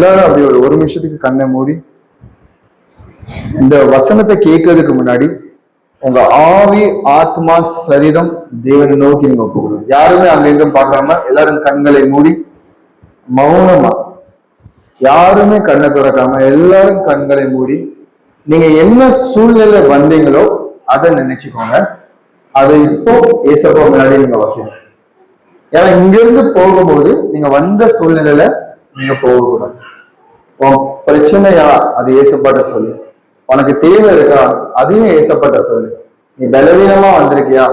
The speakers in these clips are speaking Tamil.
எல்லாரும் அப்படி ஒரு நிமிஷத்துக்கு கண்ணை மூடி இந்த வசனத்தை கேட்கறதுக்கு முன்னாடி உங்க ஆவி, ஆத்மா, சரீரம் தேவனை நோக்கி நீங்க போகணும். யாருமே அங்க எங்கும் பார்க்காம எல்லாரும் கண்களை மூடி மௌனமா, யாருமே கண்ணை திறக்காம எல்லாரும் கண்களை மூடி நீங்க என்ன சூழ்நிலை வந்தீங்களோ அதை நினைச்சுக்கோங்க. அதை இப்போ ஏசப்பா முன்னாடி நீங்க வைக்கணும். ஏன்னா இங்க இருந்து போகும்போது நீங்க வந்த சூழ்நிலையில நீங்க போகக்கூடாது. பிரச்சனையா அது ஏசப்பாட்ட சொல்லு. உனக்கு தேவை இருக்கா அதையும் ஏசப்பாட்ட சொல்லு. நீ பலவீனமா வந்திருக்கியா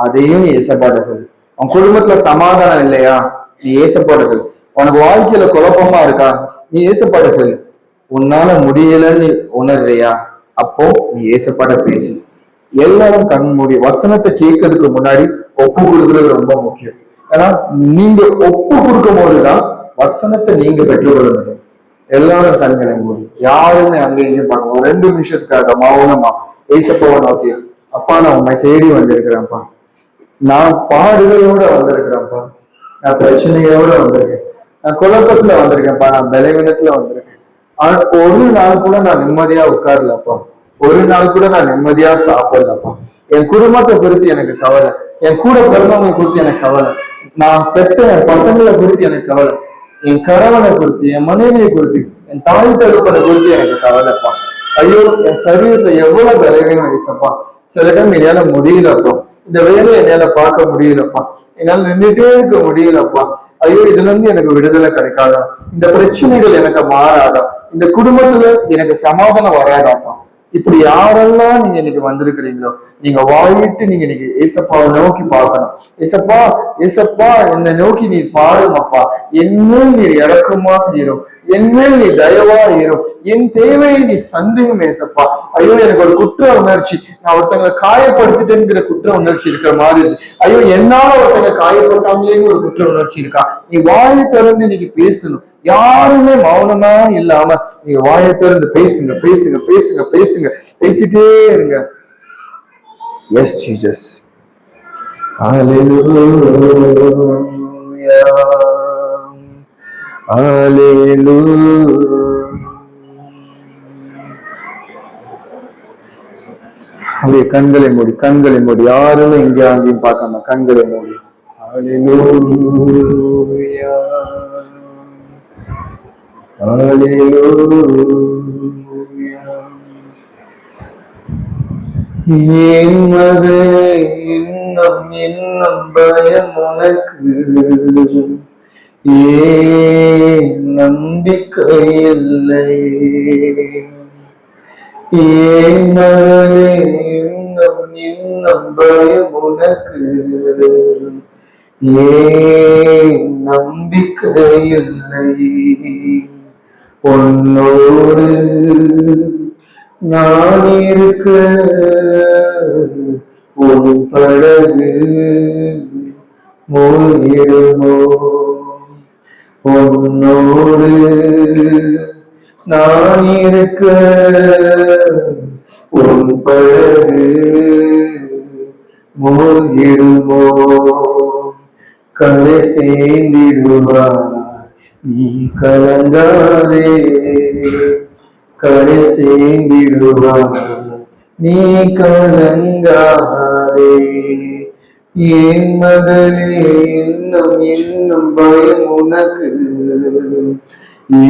அதையும் ஏசப்பாட்ட சொல்லு. உன் குடும்பத்துல சமாதானம் இல்லையா நீ ஏசப்பாட்ட சொல்லு. உனக்கு வாழ்க்கையில குழப்பமா இருக்கா நீ ஏசப்பாட்ட சொல்லு. உன்னால முடியலன்னு உணர்றியா அப்போ நீ ஏசப்பாட்ட பேசு. எல்லாரும் கண் மூடி வசனத்தை கேட்கறதுக்கு முன்னாடி ஒப்பு கொடுக்கறது ரொம்ப முக்கியம். ஏன்னா நீங்க ஒப்பு கொடுக்கும் போதுதான் வசனத்தை நீங்க பெற்றுக்கொள்ள முடியும். எல்லாரும் கண்களை மூடி யாருமே அங்க இங்கேயும் பார்க்கணும். 2 நிமிஷத்துக்காக மௌனமா ஏசப்பாவை நோக்கி, அப்பா நான் உண்மை தேடி வந்திருக்கிறேன்ப்பா, நான் பாடுகளோட வந்திருக்கிறேன்ப்பா, நான் பிரச்சனையோட வந்திருக்கேன், நான் குழப்பத்துல வந்திருக்கேன்ப்பா, நான் பலவீனத்துல வந்திருக்கேன். ஆனா ஒரு நாள் கூட நான் நிம்மதியா உட்காரலப்பா, ஒரு நாள் கூட நான் நிம்மதியா சாப்பிடலப்பா. என் குடும்பத்தை குறித்து எனக்கு கவலை, என் கூட பிறந்தவங்களை குறித்து எனக்கு கவலை, நான் பெற்ற என் பசங்களை குறித்து எனக்கு கவலை, என் கணவனை குறித்து, என் மனைவியை குறித்து, என் தாய் தகப்பனை குறித்து எனக்கு கவலைப்பா. ஐயோ என் சரீரத்துல எவ்வளவு பலவீனம் வயசப்பா. சில டைம் என்னால முடியலப்பா, இந்த வேலையை என்னால பார்க்க முடியலப்பா, என்னால நின்றுட்டே இருக்க முடியலப்பா. ஐயோ இதுல இருந்து எனக்கு விடுதலை கிடைக்காதா, இந்த பிரச்சனைகள் எனக்கு மாறாதா, இந்த குடும்பத்துல எனக்கு சமாதானம் வராதாப்பா. இப்படி யாரெல்லாம் நீங்க இன்னைக்கு வந்திருக்கிறீங்களோ நீங்க வாயிட்டு நீங்க இன்னைக்கு ஏசப்பாவை நோக்கி பார்க்கணும். ஏசப்பா, ஏசப்பா என்னை நோக்கி நீ பாருமப்பா, என்மேல் நீ இறக்கமா இரும், என்மேல் நீ தயவா இரும், என் தேவையை நீ சந்தேகம் ஏசப்பா. ஐயோ எனக்கு ஒரு குற்ற உணர்ச்சி, நான் ஒருத்தங்களை காயப்படுத்திட்டேங்கிற குற்ற உணர்ச்சி இருக்கிற மாதிரி இருக்கு. ஐயோ என்னால ஒருத்தங்க காயப்பட்டாங்களேன்னு ஒரு குற்ற உணர்ச்சி இருக்கா. நீ வாயை திறந்து இன்னைக்கு பேசணும். யாருமே மௌனமா இல்லாம நீங்க வாயை திறந்து பேசுங்க, பேசுங்க, பேசுங்க, பேசுங்க, பேசிட்டே இருங்க. எஸ் ஜீசஸ், ஹல்லேலூயா, ஹல்லேலூயா. அப்படியே கண்களை மூடி, கண்களை மூடி, யாருமே இங்க அங்கேயும் பார்க்காம கண்களை மூடி. ஹல்லேலூயா, ஹல்லேலூயா. என் மகனே இன்னும் இன்னும் பயம் உனக்கு, ஏன் நம்பிக்கை இல்லை. என் மகனே இன்னும் இன்னும் பயம் உனக்கு, ஏன் நம்பிக்கை இல்லை. உன்னோடு நான் இருக்க உன் படகு மூழ்கிடுமோ. உன்னோடு நான் இருக்க உன் படகு மூழ்கிடுமோ. கரை சேர்ந்திடுவார் நீ கலங்காதே, கரை சேர்ந்திடுவார் நீ கலங்காதே. என் மகளே இன்னும் இன்னும் பயம் உனக்கு,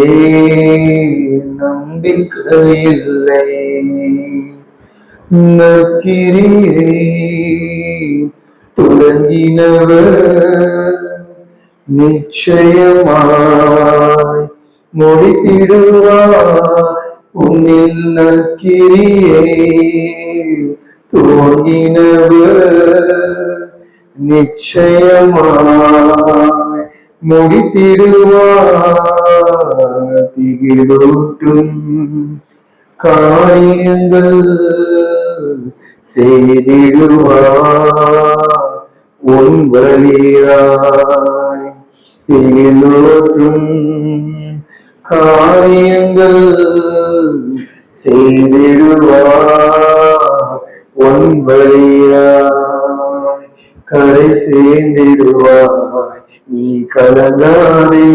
ஏன் நம்பிக்கை இல்லை. நற்கிரியை தொடங்கினவர் நிச்சயமாய் முடித்திடுவார். உன்னில் நற்கிரியை துவங்கினவர் நிச்சயமாய் முடித்திடுவார். திகிலூட்டும் காரியங்கள் செய்திடுவார் உன் வழியாய். திகிலூட்டும் காரியங்கள் செய்திடுவார் உன் வழியாய். கரை சேர்ந்திடுவாய் நீ கலங்காதே,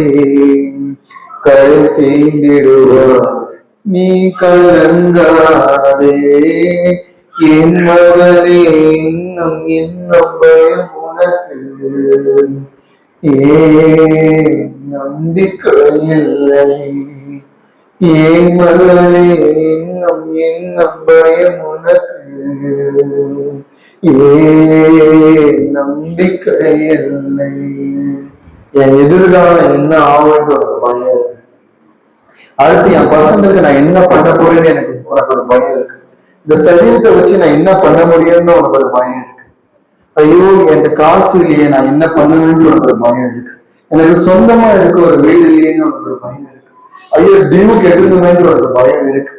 கரை செய்திடுவார். நீ கலங்காதே என் மகளே, இன்னும் இன்னும் பயம் உனக்கு ஏன் நம்பிக்கை இல்லை. என் மகளே, இன்னும் இன்னும் பயம் உனக்கு ஏன் நம்பிக்கை இல்லை. என் எதிர்காலம் என்ன ஆகுன்ற ஒரு பயம் இருக்கு. அடுத்து என் பசங்களுக்கு நான் என்ன பண்ண போறேன்னு எனக்கு உனக்கு ஒரு பயம் இருக்கு. இந்த சரீரத்தை வச்சு நான் என்ன பண்ண முடியும்னு உனக்கு ஒரு பயம் இருக்கு. ஐயோ என் காசு இல்லையே, நான் என்ன பண்ணுவேன்னு உனக்கு ஒரு பயம் இருக்கு. எனக்கு சொந்தமா இருக்க ஒரு வீடு இல்லையேன்னு உனக்கு ஒரு பயம் இருக்கு. ஐயோ டியூ கெட்டுணுமேன்ற ஒரு பயம் இருக்கு.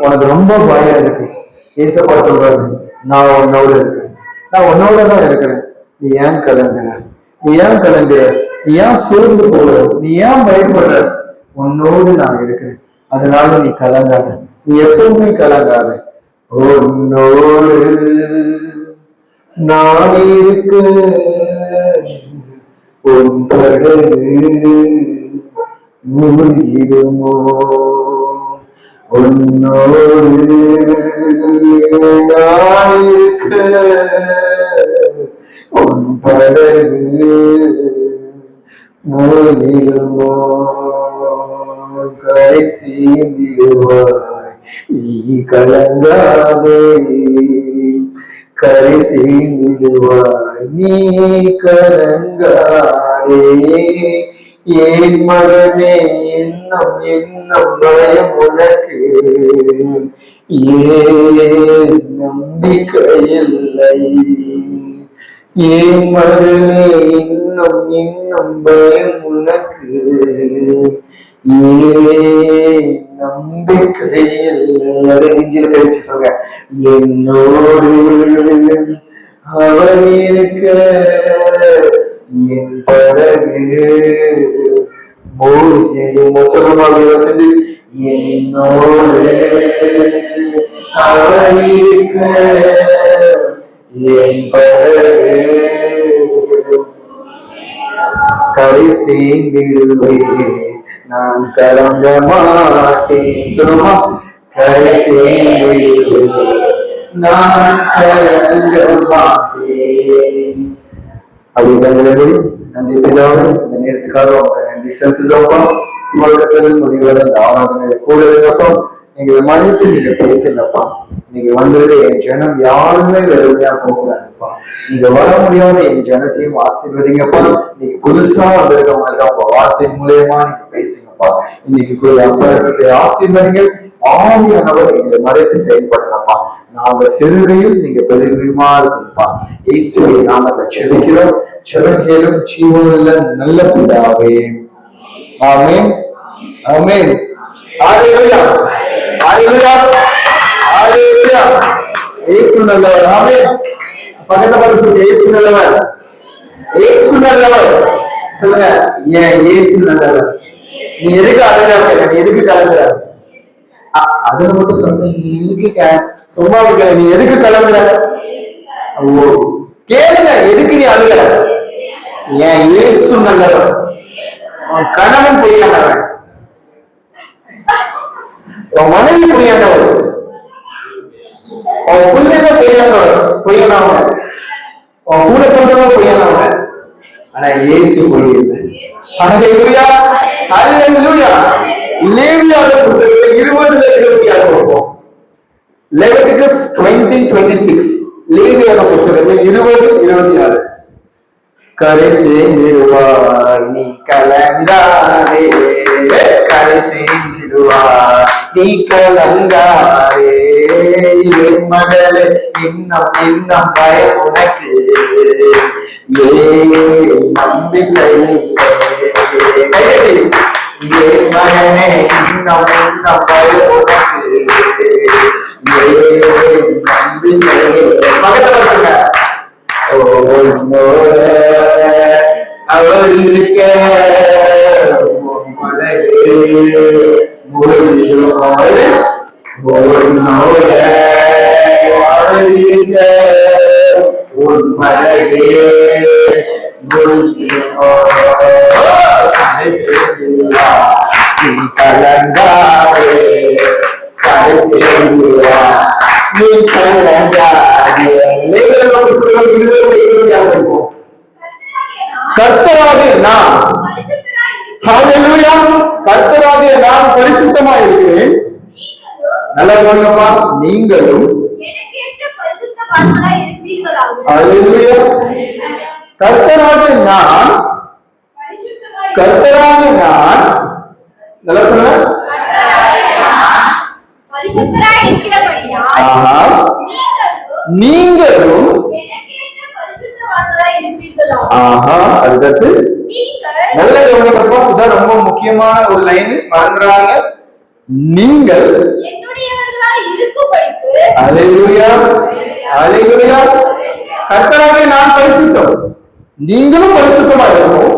உனக்கு ரொம்ப பயம் இருக்கு. ஏசப்பா சொல்றாரு, நான் உன்னோட இருக்கேன், நான் உன்னோட தான் இருக்கிறேன். நீ ஏன் கலங்குற? நீ ஏன் கலங்குற? நீ ஏன் சோர்ந்து போற? நீ ஏன் பயப்படுற? உன்னோடு நான் இருக்கிறேன், அதனால நீ கலங்காத. நீ எப்பவுமே கலங்காத. உன்னோடு நான் இருக்க உன் படகு மூழ்கிடுமோ? உன்னோடு நான் இருக்க உன் படகு மூழ்கிடுமோ? கரை சேர்ந்திடுவாய், நீ கலங்காதே. கரை சேர்ந்திடுவாய், நீ கலங்காதே. ஏன் மகனே, இன்னும் இன்னும் பயம் உனக்கு ஏன் நம்பிக்கை இல்லை. ஏன் மகனே, இன்னும் இன்னும் பயம் உனக்கு ஏன் நம்பிக்கை இல்லை. அதை நெஞ்சில் கழிச்சு சொல்ற, என்னோடு அவர் இருக்க என் படகு மூழ்கிடுமோ? சொல்லமாக செஞ்சு, என்னோடு அவர் இருக்க என் படகு கரை சேர்ந்திடுவேன், நான் கலங்க மாட்டேன். சொல்லுமா, கரை சேர்ந்திடுவேன், நான் கலங்க மாட்டேன். அப்படி நன்றி பிதாவே, இந்த நேரத்துக்காக உங்க நன்றி செலுத்துதப்பா. முடிவுல இந்த ஆராதனை கூட இருந்தப்பா, நீங்க மனித்து நீங்க பேசலப்பா. நீங்க வந்தது என் ஜனம் யாருமே வெறுமையா போகக்கூடாதுப்பா. நீங்க வர முடியாத என் ஜனத்தையும் ஆசீர்வதிங்கப்பா. நீங்க புதுசா வந்திருக்கவங்க உங்க வார்த்தை மூலியமா நீங்க பேசுங்கப்பா. இன்னைக்கு அப்பரசத்தை ஆசீர்வதிங்க. ஆவியானவர் எங்களை மறைத்து செயல்படலப்பா. நாங்க சிறுகையில் நீங்க பெருமையுமா இருக்குப்பா. இயேசுவின் நாமத்துல செபிக்கிறோம். செபிக்கிறோம் ஜீவனுள்ள நல்ல பிதாவே, ஆமென், ஆமென். ஹalleluya, ஹalleluya, ஹalleluya. இயேசு நல்லவர். ஆமென். பக்கத்துல பார்த்து சொல்லுங்க, இயேசு நல்லவர், இயேசு நல்லவர். சொல்லுங்க, ஏன் இயேசு நல்லவர்? நீ எதுக்கு அழுகிற? நீ எதுக்கு கலங்குற? அதுல மட்டும் சொல்லுங்க, சும்மா இருக்க. நீ எதுக்கு கிளம்புற? கேளுங்க, எதுக்கு நீ அழுகிற? ஏன் இயேசு நல்லவர். கணவன் பொய்யானவன், உன் மனைவி பொய்யானவர், உன் பிள்ளைங்க பொய்யானவன், உன் கூட பிறந்தவன் பொய்யானவன். ஆனா இயேசு பொய் இல்லை. ஹல்லேலூயா, ஹல்லேலூயா. லேவியாவின் புத்தகத்தில் 20:26 பார்ப்போம். லெவிட்டிகஸ் 20:26. லேவியாவின் புத்தகத்தில் 20:26. கரை சேர்ந்திடுவார், நீ கலங்காதே. கரை சேர்ந்திடுவார், நீ கலங்காதே. என் மகளே, இன்னும் இன்னும் பயம் உனக்கு ஏன் நம்பிக்கை இல்லை. என் மகனே, இன்னும் இன்னும் பயம் உனக்கு ஏன் நம்பிக்கை இல்லை. பக்கத்துல அவர் இருக்க உன் மனதே நீ கலங்காதே, நீ கலங்காதே. கர்த்தராகிய நான், ஹல்லேலூயா, கர்த்தராகிய நான் பரிசுத்தமாக இருக்கிறேன். நல்லா கவனிங்கப்பா, நீங்களும் ஹல்லேலூயா, கர்த்தராகிய நான், கர்த்தராகிய நான், நல்லா சொல்லுங்க, நீங்களும் அடுத்தது நல்ல கவனிக்கப்பா, இதான் ரொம்ப முக்கியமான ஒரு லைன், மறந்துறாங்க. நீங்கள் அல்லேலூயா, அல்லேலூயா, கர்த்தராகிய நான் பரிசுத்தம், நீங்களும் பரிசுத்தமா இருக்கணும்.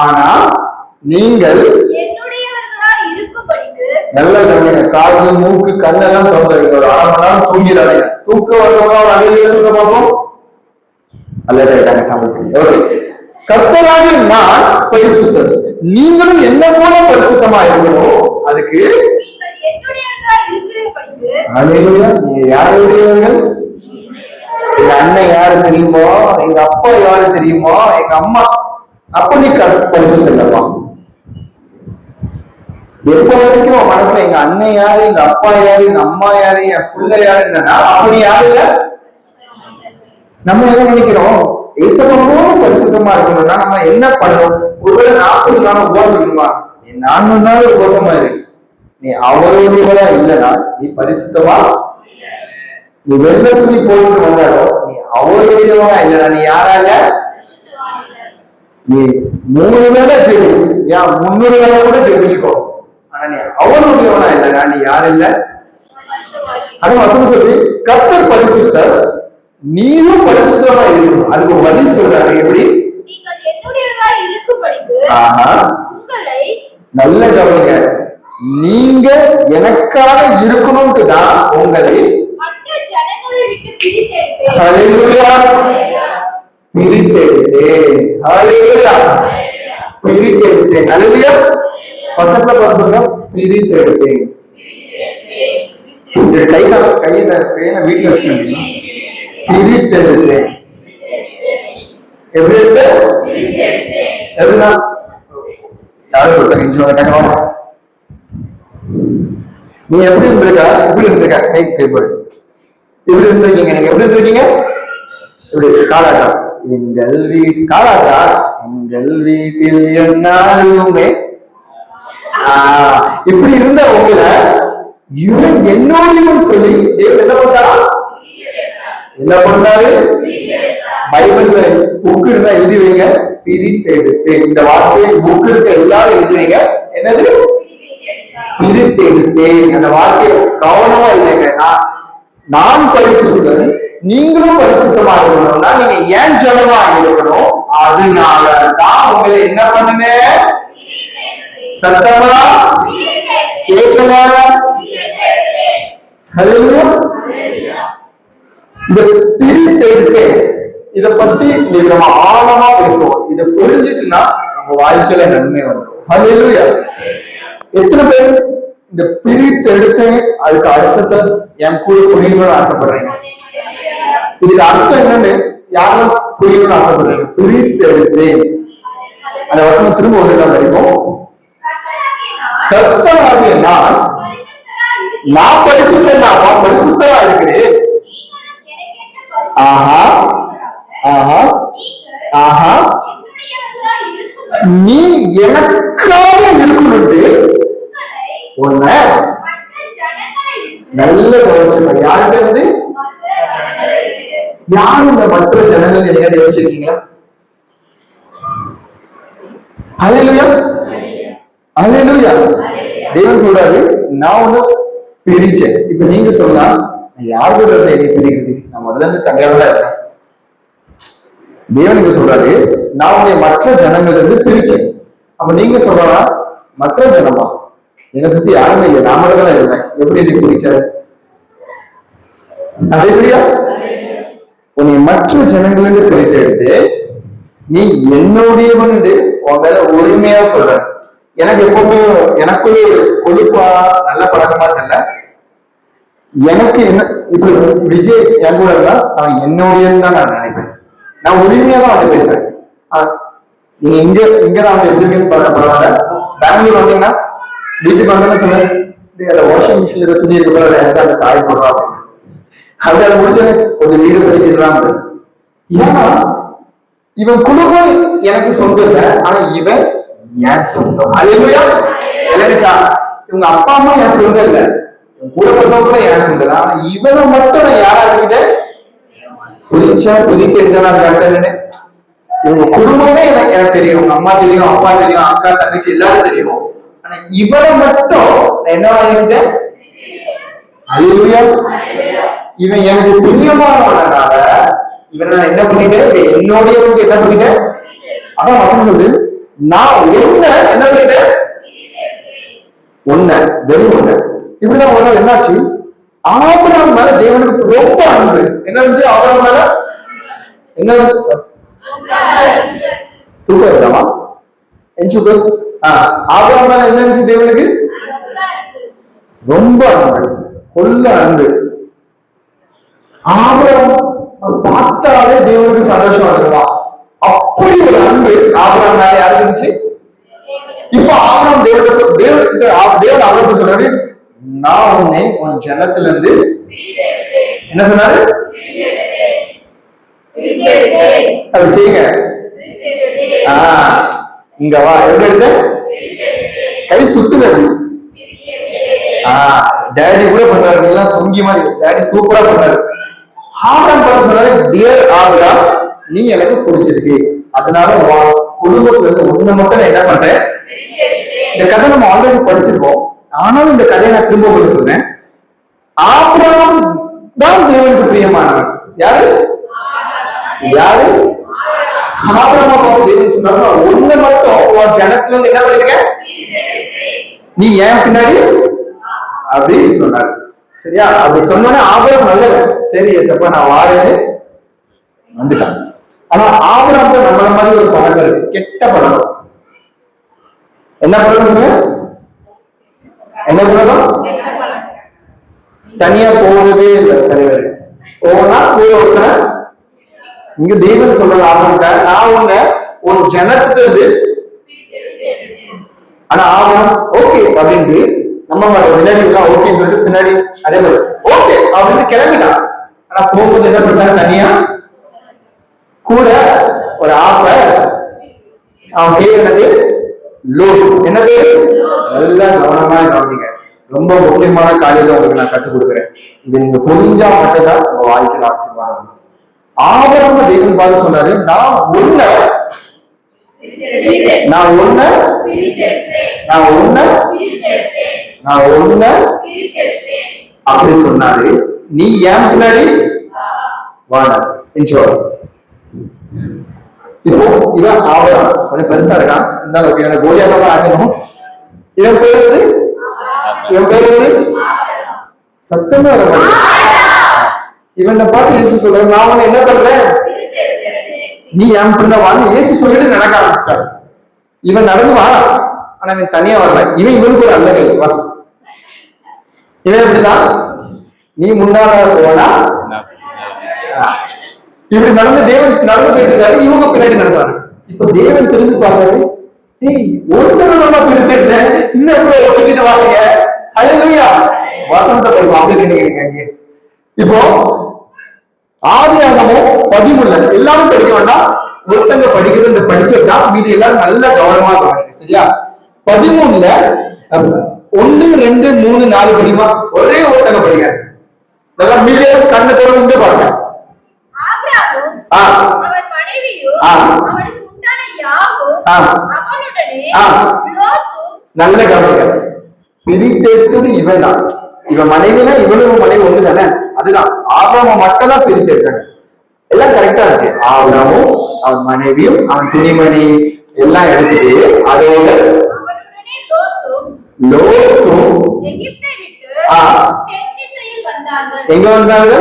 ஆனா நீங்கள் நல்ல கவனிங்க, காது மூக்கு கண்ணெல்லாம் திறந்துருங்க. ஒரு 1/2 மணி நேரம் தூங்கிடாதீங்க. தூக்கம் வரவங்க அல்லேலூயா சொல்ல பார்ப்போம். அல்லேலூயா சாமி. ஓகே, கர்த்தராகிய நான் பரிசுத்தர், நீங்களும் என்ன போல பரிசுத்தமா இருக்கணும். அதுக்கு அல்லேலூயா, நீங்க யாருடையவர்கள்? எங்க அண்ணன் யாரு தெரியுமோ, எங்க அப்பா யாரு தெரியுமோ, எங்க அம்மா, அப்ப நீ பரிசுத்தம் இல்லப்பா. எப்ப வரைக்கும் மனசுல எங்க அண்ணன் யாரு, எங்க அப்பா யாரு, எங்க அம்மா யாரு, என் பிள்ளை யாருன்னா அப்படி யாரு இல்ல. நம்ம என்ன நினைக்கிறோம், ஏசப்பமும் பரிசுத்தமா இருக்கணும்னா நம்ம என்ன பண்ணணும்? ஒருவேளை 40 நாள் உபவாசமா, நீ 4 நாள் உபவாசமா இருக்கு, நீ அவருடையவரா இல்லைன்னா நீ பரிசுத்தமா. நீ வெள்ள துணி போட்டு வந்தாலும் நீ அவருடையவரா இல்லைன்னா நீ யாரால? நீ 3 வேளை ஜெபி, ஏன் 300 வேளை கூட ஜெபிச்சுக்கோ, ஆனா நீ அவருடையவனா இல்லைன்னா நீ யாரு இல்ல. அது வசனம் சொல்லி கர்த்தர் பரிசுத்தர், நீயும் பரிசுத்தமா இருக்கணும். அதுக்கு பதில் சொல்றாங்க, எப்படி? நல்ல கவனிங்க, நீங்க எனக்காக இருக்கணும்ட்டு தான் உங்களை பிரித்தெடுத்தேன். அல்லேலூயா, பக்கத்துல பசங்க பிரித்தெடுத்தேன். கையில வீட்டுல வச்சுருந்தீங்க. பிரித்தெடுத்தேன் எப்படி இருக்கு? எப்படின்னா யாரும் கொடுத்தாங்க, நீ எப்படி இருந்திருக்கா? எப்படி இருந்திருக்கா? கை கைப்படு. எப்படி இருந்திருக்கீங்க? நீங்க எப்படி இருந்திருக்கீங்க? இப்படி காலாட்டா, எங்கள் வீட்டு காலாட்டா, எங்கள் வீட்டில் என்னாலுமே இப்படி இருந்த உங்களை இவன் என்னோடையும் சொல்லி தேவன் என்ன பண்ணாரா? என்ன பண்ணாரு? பைபிள்ல புக் இருந்தா எழுதி வைங்க, பிரித்தெடுத்து. இந்த வார்த்தையை புக் இருக்க எல்லாரும் எழுதி வைங்க. என்னது? பிரித்தெடுத்தேன். அந்த வார்த்தையை கவனமா இல்லைங்க. நான் பரிசுத்தன், நீங்களும் பரிசுத்தமா இருக்கணும்னா நீங்க ஏன் ஜனமா இருக்கணும்? அதனாலதான் உங்களை என்ன பண்ணுங்க, சத்தமா கேட்கல. இந்த பிரித்தெடுத்து இத பத்தி நம்ம ஆழமா பேசுவோம். இதை புரிஞ்சுச்சுன்னா உங்க வாழ்க்கையில நன்மை வந்துடும். ஹல்லேலூயா. எத்தனை பேர் இந்த பிரித்தெடுத்து அதுக்கு அர்த்தத்தை என் கூட புரியணும்னு ஆசைப்படுறீங்க? இதுக்கு அர்த்தம் என்னன்னு யாரும் புரியணும்னு ஆசைப்படுறீங்க? பிரித்தெடுத்து அந்த வசனம் திரும்ப ஒரு இடம் வரைக்கும், கர்த்தராகிய நான் பரிசுத்தனாமா பரிசுத்தரா இருக்கிறேன். ஆஹா ஆஹா ஆஹா, நீ எனக்காக இருக்கணும்ட்டு உன்னை நல்ல கவனிச்சுக்க. யாருக்கு இருந்து? யாரு இந்த மற்ற ஜனங்கள்? என்ன யோசிச்சிருக்கீங்களா? அல்லேலூயா, அல்லேலூயா. தேவன் சொல்றாரு, நான் ஒண்ணு பிரிச்சேன். இப்ப நீங்க சொல்லலாம், யாரு கூட இருந்த என்னை பிரிக்கிறது? நான் முதல்ல இருந்து தனியாக தான் இருக்கேன். தேவன் இங்க சொல்றாரு, நான் உடைய மற்ற ஜனங்கள் இருந்து பிரிச்சேன். அப்ப நீங்க சொல்லலாம், மற்ற ஜனமா? என்னை சுத்தி யாருமே இல்லை, நான் மட்டும் தான் இருந்தேன். எப்படி நீ பிரிச்சாரு? அதே உன்னை மற்ற ஜனங்களிலிருந்து பிரித்தெடுத்து நீ என்னுடையவன் உன் மேல உரிமையா சொல்ற. எனக்கு எப்பவுமே எனக்குள்ள கொழுப்பா நல்ல பழக்கமா தெரியல. எனக்கு என்ன இப்ப விஜய் என் கூட இருந்தா அவன் என்னுடையன்னு தான் நான் நினைப்பேன். நான் உரிமையா தான் வந்து பேசுறேன். நீங்க இங்கதான் வந்து எப்படி இருக்குன்னு பரவாயில்ல. பெங்களூர் வந்தீங்கன்னா வீட்டுக்கு வந்தேன்னு சொன்னேன், வாஷிங் மிஷின்ல துணி இருக்கு போல அந்த காய போடுறான். அப்படி அதை முடிச்சு கொஞ்சம் வீடு படிக்கிறான். ஏன்னா இவன் குடும்பம் எனக்கு சொந்தம் இல்லை, ஆனா இவன் என் சொந்தம். அதுலயா இல்லைங்கச்சா, இவங்க அப்பா அம்மா என் சொந்தம் இல்லை, கூட பிறந்தவங்க என் சொந்தம். ஆனா இவனை மட்டும் நான் யாராக்கிட்டேன் புதிச்சா புதிக்க இருந்தேன். இவங்க குடும்பமே எனக்கு தெரியும், உங்க அம்மா தெரியும், அப்பா தெரியும், அக்கா தங்கச்சி எல்லாரும் தெரியும். ஆனா இவனை மட்டும் என்ன வாங்கிட்டேன். அதுலயா இவன் எனக்கு பிரியமானவனால இவன் நான் என்ன பண்ணிட்டேன், என்னுடையவனுக்கு என்ன பண்ணிட்டேன். அதான் வசனம் சொல்லுது, நான் ஒண்ணு என்ன பண்ணிட்டேன், ஒண்ணு வெறும் ஒண்ணு. இப்படிதான் ஒரு நாள் என்னாச்சு, ஆபிரகாம் மேல தேவனுக்கு ரொம்ப அன்பு. என்ன இருந்துச்சு ஆபிரகாம் மேல? என்ன தூக்கம் இருக்காமா என்சுக்கு? ஆபிரகாம் மேல என்ன இருந்துச்சு தேவனுக்கு? ரொம்ப அன்பு, கொல்ல அன்பு. ஆபிரகாம் பார்த்தாலே தேவனுக்கு சந்தோஷமா இருக்குமா? அப்படி ஒரு அன்பு ஆபிரகாம் மேல யாருக்கு இருந்துச்சு? இப்ப ஆபிரகாம் தேவன் அவருக்கு சொல்றாரு, நான் உன்னை உன் ஜனத்துல இருந்து என்ன சொன்னாரு, அது செய்யுங்க. இங்க வா, எப்படி எடுத்த கை சுத்துறது. டேடி கூட பண்றாரு, எல்லாம் சொங்கி மாதிரி டேடி சூப்பரா பண்ணாரு. ஆபிரகாம் பார்த்து சொன்னாரு, டியர் ஆபிரகாம், நீ எனக்கு பிடிச்சிருக்கு, அதனால குடும்பத்துல இருந்து ஒண்ணு மட்டும் நான் என்ன பண்றேன். இந்த கதை நம்ம ஆல்ரெடி படிச்சிருக்கோம், ஆனாலும் இந்த கதையை நான் திரும்ப கூட சொல்றேன். ஆபிரகாம் தான் தேவனுக்கு பிரியமானவன். யாரு யாரு? ஆபிரகாம் பார்த்து தேவன் சொன்னாரு, ஒண்ணு மட்டும் உன் ஜனத்துல இருந்து என்ன பண்ணிருக்க, நீ ஏன் பின்னாடி அப்படின்னு சொன்னாரு. சரியா? அப்படி சொன்னோன்னே ஆபிரகாம் நல்லவன், சரி எப்ப நான் வாரேன்னு வந்துட்டான். ஆனா ஆபிரகாம் நம்மள மாதிரி ஒரு பழக்கம் இருக்கு, கெட்ட பழக்கம். என்ன பழக்கம்? என்ன பழக்கம்? தனியா போனதே இல்லை. தலைவர் போனா கூட ஒருத்தன இங்க தெய்வம் சொல்றது ஆபிரகாம், நான் உன்னை ஒரு ஜனத்துல இருந்து. ஆனா ஆபிரகாம் ஓகே அப்படின்ட்டு நம்ம விளையாடிக்கலாம், ஓகேன்னு சொல்லிட்டு பின்னாடி அதே மாதிரி ஓகே அப்படின்னு கிளம்பிட்டான். ஆனா போகும்போது என்ன பண்ணாரு, தனியா கூட ஒரு ஆப்ப அவன் பேர் என்னது, லோட். என்ன பேரு? நல்லா கவனமா கவனிங்க, ரொம்ப முக்கியமான காரியத்தை உங்களுக்கு நான் கற்றுக் கொடுக்குறேன். இது நீங்க புரிஞ்சா மட்டும்தான் உங்க வாழ்க்கையில் ஆசீர்வாதம். ஆபிரகாம் தேவன் பார்த்து சொன்னாரு, நான் ஒண்ணு அப்படி சொன்னாரு. நீ ஏன் பின்னாடி வாடா. இப்போ இவன் ஆபிரகாம் கொஞ்சம் பெருசா இருக்கான், இருந்தாலும் கோலியாதான் ஆகணும். இவன் பேரு சத்தமா இருக்க. இவனை பார்த்து இயேசு சொல்றாரு, நான் உன்னை என்ன பண்றேன், நீ ஏன் பண்ண வான்னு இயேசு சொல்லிட்டு நடக்க ஆரம்பிச்சிட்டாரு. இவன் நடந்து வாடா, ஆனா இவன் தனியா வரல. இவனுக்கு ஒரு அல்லகை வா. இவன் எப்படிதான், நீ முன்னால போனா இப்படி நடந்து தேவன் நடந்து போயிட்டு இருக்காரு, இவங்க பின்னாடி நடந்தாரு. இப்ப தேவன் திரும்பி பார்த்தாரு, ஏய் ஒருத்தர் போயிருக்கேன், இன்னும் எப்படி ஒட்டிக்கிட்டு வாங்க. ஹல்லேலூயா, வசனத்தை படிப்போம். அப்படி இப்போ ஆதியாகமம் 13 எல்லாரும் படிக்க வேண்டாம், ஒருத்தங்க படிக்கிறது இந்த படிச்சதுதான், மீதி எல்லாரும் நல்ல கவனமா கவனிங்க. சரியா? 13 1 2 3 4 படிமா, ஒரே ஒருத்தங்க படிங்க. இதெல்லாம் மீடியா கண்ணு திறந்து பாருங்க. நல்ல கவனிங்க, பிரித்தெடுத்தது இவன் தான். இவன் மனைவினா இவனும் மனைவி ஒண்ணு தானே, அதுதான். ஆபிரகாம் மட்டும் தான் பிரித்தெடுத்தாங்க, எல்லாம் கரெக்டா இருந்துச்சு. ஆபிரகாமும் அவன் மனைவியும் அவன் துணிமணி எல்லாம் எடுத்துட்டு அதோட லோத்தும் எங்க வந்தாங்க,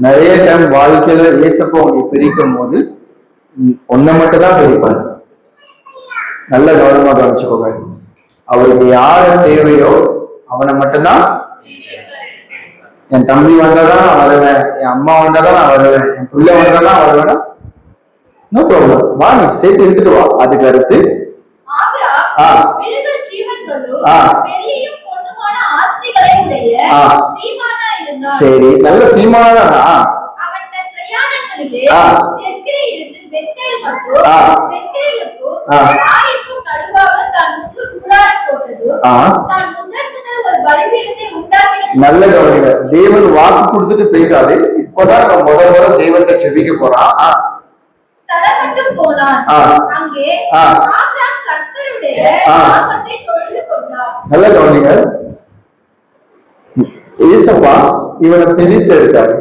நிறைய டைம் வாழ்க்கையில ஏசப்பா உங்களை பிரிக்கும் போது ஒன்ன மட்டும் தான் பிரிப்பாரு. நல்ல கவனமா கவனிச்சுக்கோங்க. அவருக்கு யாரு தேவையோ அவனை மட்டும்தான். என் தம்பி வந்தாதான் நான் வருவேன், என் அம்மா வந்தாதான் நான் வருவேன், என் பிள்ளை வந்தாதான் வருவேன்னா நோ ப்ராப்ளம், வா நீ சேர்த்து எடுத்துட்டு வா. அதுக்கு அடுத்து சரி, நல்ல சீமானதானா? நல்ல கவனிங்க. தேவன் வாக்கு கொடுத்துட்டு போயிட்டாரு. இப்பதான் நம்ம முதல்ல தேவன்கிட்ட செபிக்க போறான். நல்ல கவனிங்க. ஏசப்பா இவனை பிரித்து எடுத்தாரு.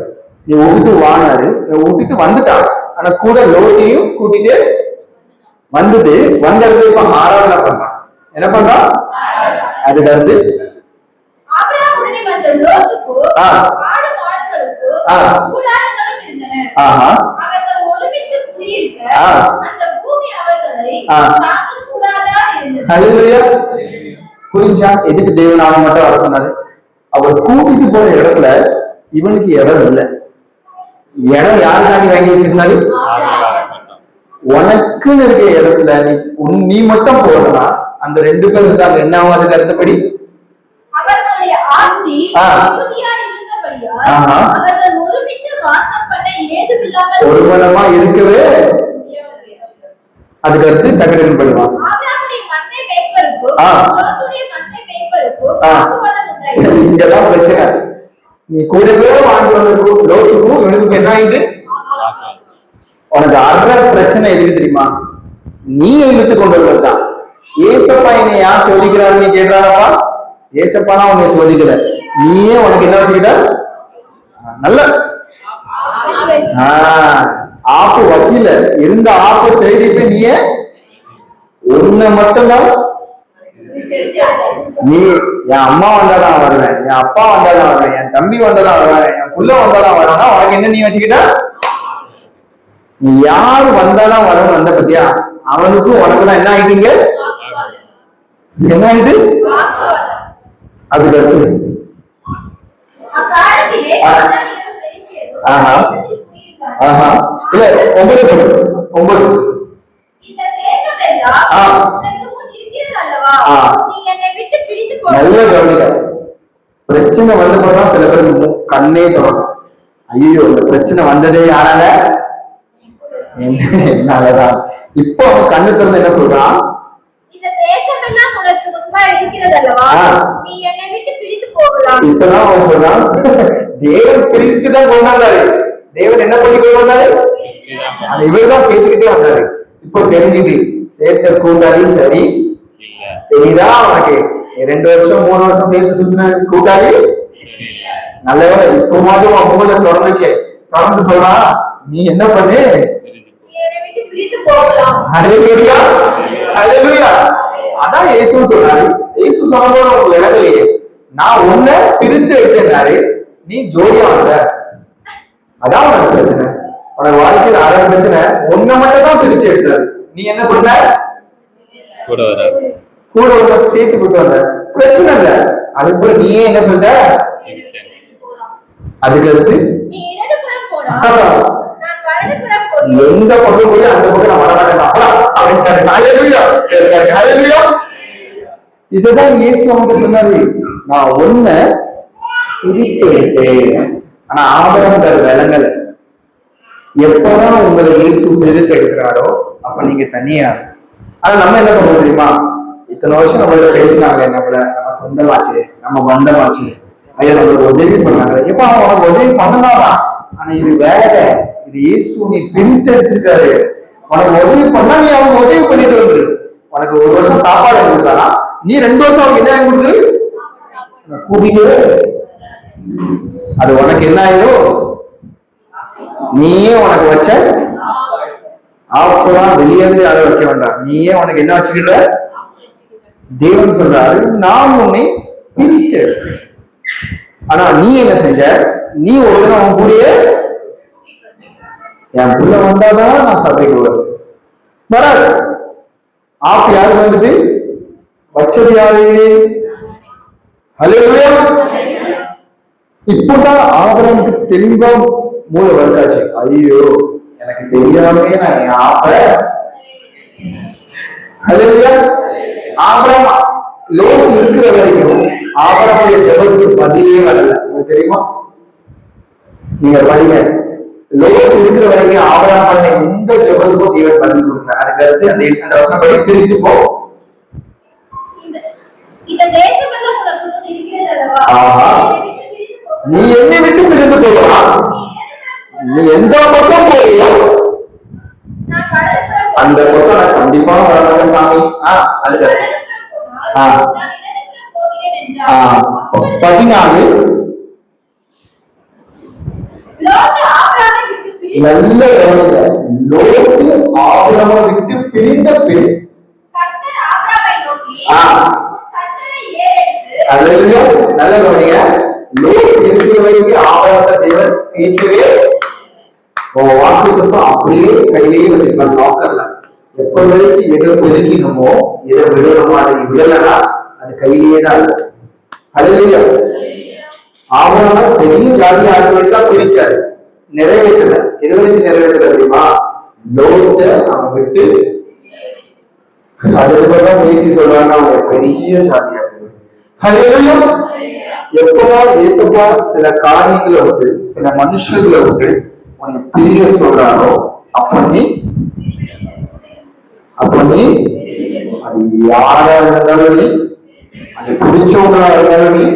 நீ விட்டுட்டு வானாரு, விட்டுட்டு வந்துட்டான். ஆனா கூட லோட்டியும் கூட்டிட்டு வந்துட்டு வந்த இடத்துல இப்ப ஆராதனை பண்றான். என்ன பண்றான்? அதுக்கு அடுத்து புரிஞ்சா எதுக்கு தேவனாக மட்டும் வர சொன்னாரு? அவர் கூட்டிட்டு போற இடத்துல இவனுக்கு இடம் இல்லை. இடம் யாருக்காண்டி வாங்கி வச்சிருந்தாரு? உனக்குன்னு இருக்க இடத்துல நீ மட்டும் போடலாம். அந்த 2 பேர் இருந்தாங்க. என்ன ஆகாது? அடுத்தபடி ஒருவனமா இருக்கவே. அதுக்கு அடுத்து டக்குனு பண்ணுவான். இங்கதான் பிரச்சனை. நீ கூடவே வாங்கி வந்திருக்கும் லோட்டுக்கும் இவனுக்கு என்ன ஆயிட்டு? உனக்கு அற பிரச்சனை எதுக்கு தெரியுமா? நீ இழுத்து கொண்டு வருவதுதான். ஏசப்பா என்னை யார் சோதிக்கிறாரு நீ கேட்கிறாரப்பா? ஏசப்பானா உன்னை சோதிக்கிற. நீயே உனக்கு என்ன வச்சுக்கிட்ட? நல்ல ஆப்பு வக்கீல இருந்த ஆப்பு தேடி போய் நீயே உன்னை மட்டும்தான். நீ என் அம்மா வந்தாதான் வருவேன், என் அப்பா வந்தாதான் வருவேன், என் தம்பி வந்தாதான் வருவேன், என் புள்ள வந்தாதான் வருவேன்னா உனக்கு என்ன நீ வச்சுக்கிட்ட? நீ யாரு வந்தாதான் வரணும் வந்த பத்தியா? அவனுக்கும் உனக்குதான் என்ன ஆயிட்டீங்க? என்ன ஆயிட்டு? அதுக்கு அடுத்து இல்ல 9 நல்ல கவனிக்க. பிரச்சனை வந்து போனா சில பேருக்கு கண்ணே தொடரும். ஐயோ இந்த பிரச்சனை வந்ததே யாரால? என்னாலதான். இப்போ அவன் கண்ணு திறந்து என்ன சொல்றான்? இப்பதான் அவன் சொல்றான் தேவன் பிரிச்சுதான் கொண்டாந்தாரு. தேவன் என்ன பண்ணி கொண்டு வந்தாரு? இவர்தான் சேர்த்துக்கிட்டே வந்தாரு. இப்போ தெரிஞ்சுது சேர்த்த கூட்டாளி சரி தெரியுதா உனக்கு? 2 வருஷம் 3 வருஷம் சேர்த்து சுத்தின கூட்டாளி நல்லவேளை இப்போ மாதிரி உன் மூல திறந்துச்சு. திறந்து சொல்றான் நீ என்ன பண்ணு? அதான் இயேசு சொல்றாரு. இயேசு சொன்னபோது உங்களுக்கு விலகலையே. நான் உன்னை பிரித்து எடுத்தாரு, நீ ஜோடியா வந்த. அதான் உனக்கு பிரச்சனை. உனக்கு வாழ்க்கையில் அரை பிரச்சனை. உன்னை மட்டும் தான் பிரிச்சு எடுத்தாரு. நீ என்ன பண்ண? கூட சேர்த்து போட்டு வந்த. பிரச்சனை இல்ல. அதுக்கு கூட நீயே என்ன சொல்ற? அதுக்கு அடுத்து எந்த பக்கம் போய் அந்த பக்கம் நான் வரமாட்டேன். இதுதான் இயேசு அவங்க சொன்னாரு. நான் ஒன்ன பிரித்து விட்டேன். ஆனா ஆபரம் தர விலங்கல. எப்பதான் உங்களை இயேசு பிரித்து எடுக்கிறாரோ அப்ப நீங்க தனியா. ஆனா நம்ம என்ன பண்ணுவோம் தெரியுமா? இத்தனை வருஷம் நம்மளோட பேசினாங்க, நம்மள நம்ம சொந்தமாச்சு, நம்ம பந்தமாச்சு, ஐயா நம்மளுக்கு உதவி பண்ணாங்க. எப்ப அவங்க உனக்கு உதவி பண்ணலாம். ஆனா இது வேற. இது இயேசு நீ பிரித்து எடுத்திருக்காரு. உனக்கு உதவி பண்ணா நீ அவங்க உதவி பண்ணிட்டு வந்துரு. உனக்கு 1 வருஷம் சாப்பாடு கொடுத்தானா நீ 2 வருஷம் அவங்க என்ன கொடுத்துரு கூட்டிட்டு. அது உனக்கு என்ன ஆயிரும்? நீயே உனக்கு வச்ச ஆப்பெல்லாம் வெளியேந்து அதை வைக்க வேண்டாம். நீயே உனக்கு என்ன வச்சுக்கிற? தேவன் சொல்றாரு நான் உன்னை பிரித்து. ஆனா நீ என்ன செஞ்ச? நீ ஒரு தினம் அவன் கூடயே என் புள்ள வந்தாதான் நான் சபைக்கு வருவேன். வராது. ஆப் யாரு வந்துட்டு வச்சது யாரு? ஹல்லேலூயா. இப்பதான் ஆபிரகாமுக்கு தெளிவா மூளை வந்தாச்சு. ஐயோ எனக்கு தெரியாமே நான் என் ஆப்ப. ஹல்லேலூயா. ஆபிரகாம் லோட் இருக்கிற வரைக்கும் ஆபிரகாமுடைய ஜெபத்துக்கு பதிலே வரல. உங்களுக்கு தெரியுமா? நீங்க படிங்க. லோட் இருக்கிற வரைக்கும் ஆபிரகாம் பண்ண எந்த ஜெபத்துக்கும் தேவன் பதில் கொடுக்கிறார். அதுக்கு அடுத்து அந்த வசனப்படி பிரித்து போ. நீ என்னை விட்டு பிரிந்து போகலாம். நீ எந்த பக்கம் போறியோ அந்த பக்கம் நான் கண்டிப்பா வரணும் சாமி. அதுக்கு 14 நல்ல கவனிங்க. லோத்து ஆபிரகாமை விட்டு பிரிந்த பின் நல்ல கவனிங்க. லோத் இருக்கிற வரைக்கும் ஆபிரகாம தேவன் பேசவே வாக்குத்தத்தம் அப்படியே கையிலேயே வச்சிருக்காங்க லாக்கர்ல. எப்ப வரைக்கும் எதை ஒதுக்கினமோ எதை விடணுமோ அதை விடலன்னா அது கையிலேயே தான் இருக்கும். ஹல்லேலூயா. ஆபிரகாம் பெரிய ஜாதி ஆட்கள் தான் பிரிச்சாரு, நிறைவேற்றல. எது வரைக்கும் நிறைவேற்றல தெரியுமா? லோத்த அவன் விட்டு அதுக்கப்புறம் பேசி சொல்றாங்க அவங்க பெரிய ஜாதியா. ஹல்லேலூயா. எப்பதான் ஏசப்பா சில காரியங்களை விட்டு சில மனுஷர்களை விட்டு உனக்கு பிரிய சொல்றாரோ அப்ப நீ அது யாரா இருந்தாலும் நீ, அது பிடிச்சவங்களா இருந்தாலும் நீ,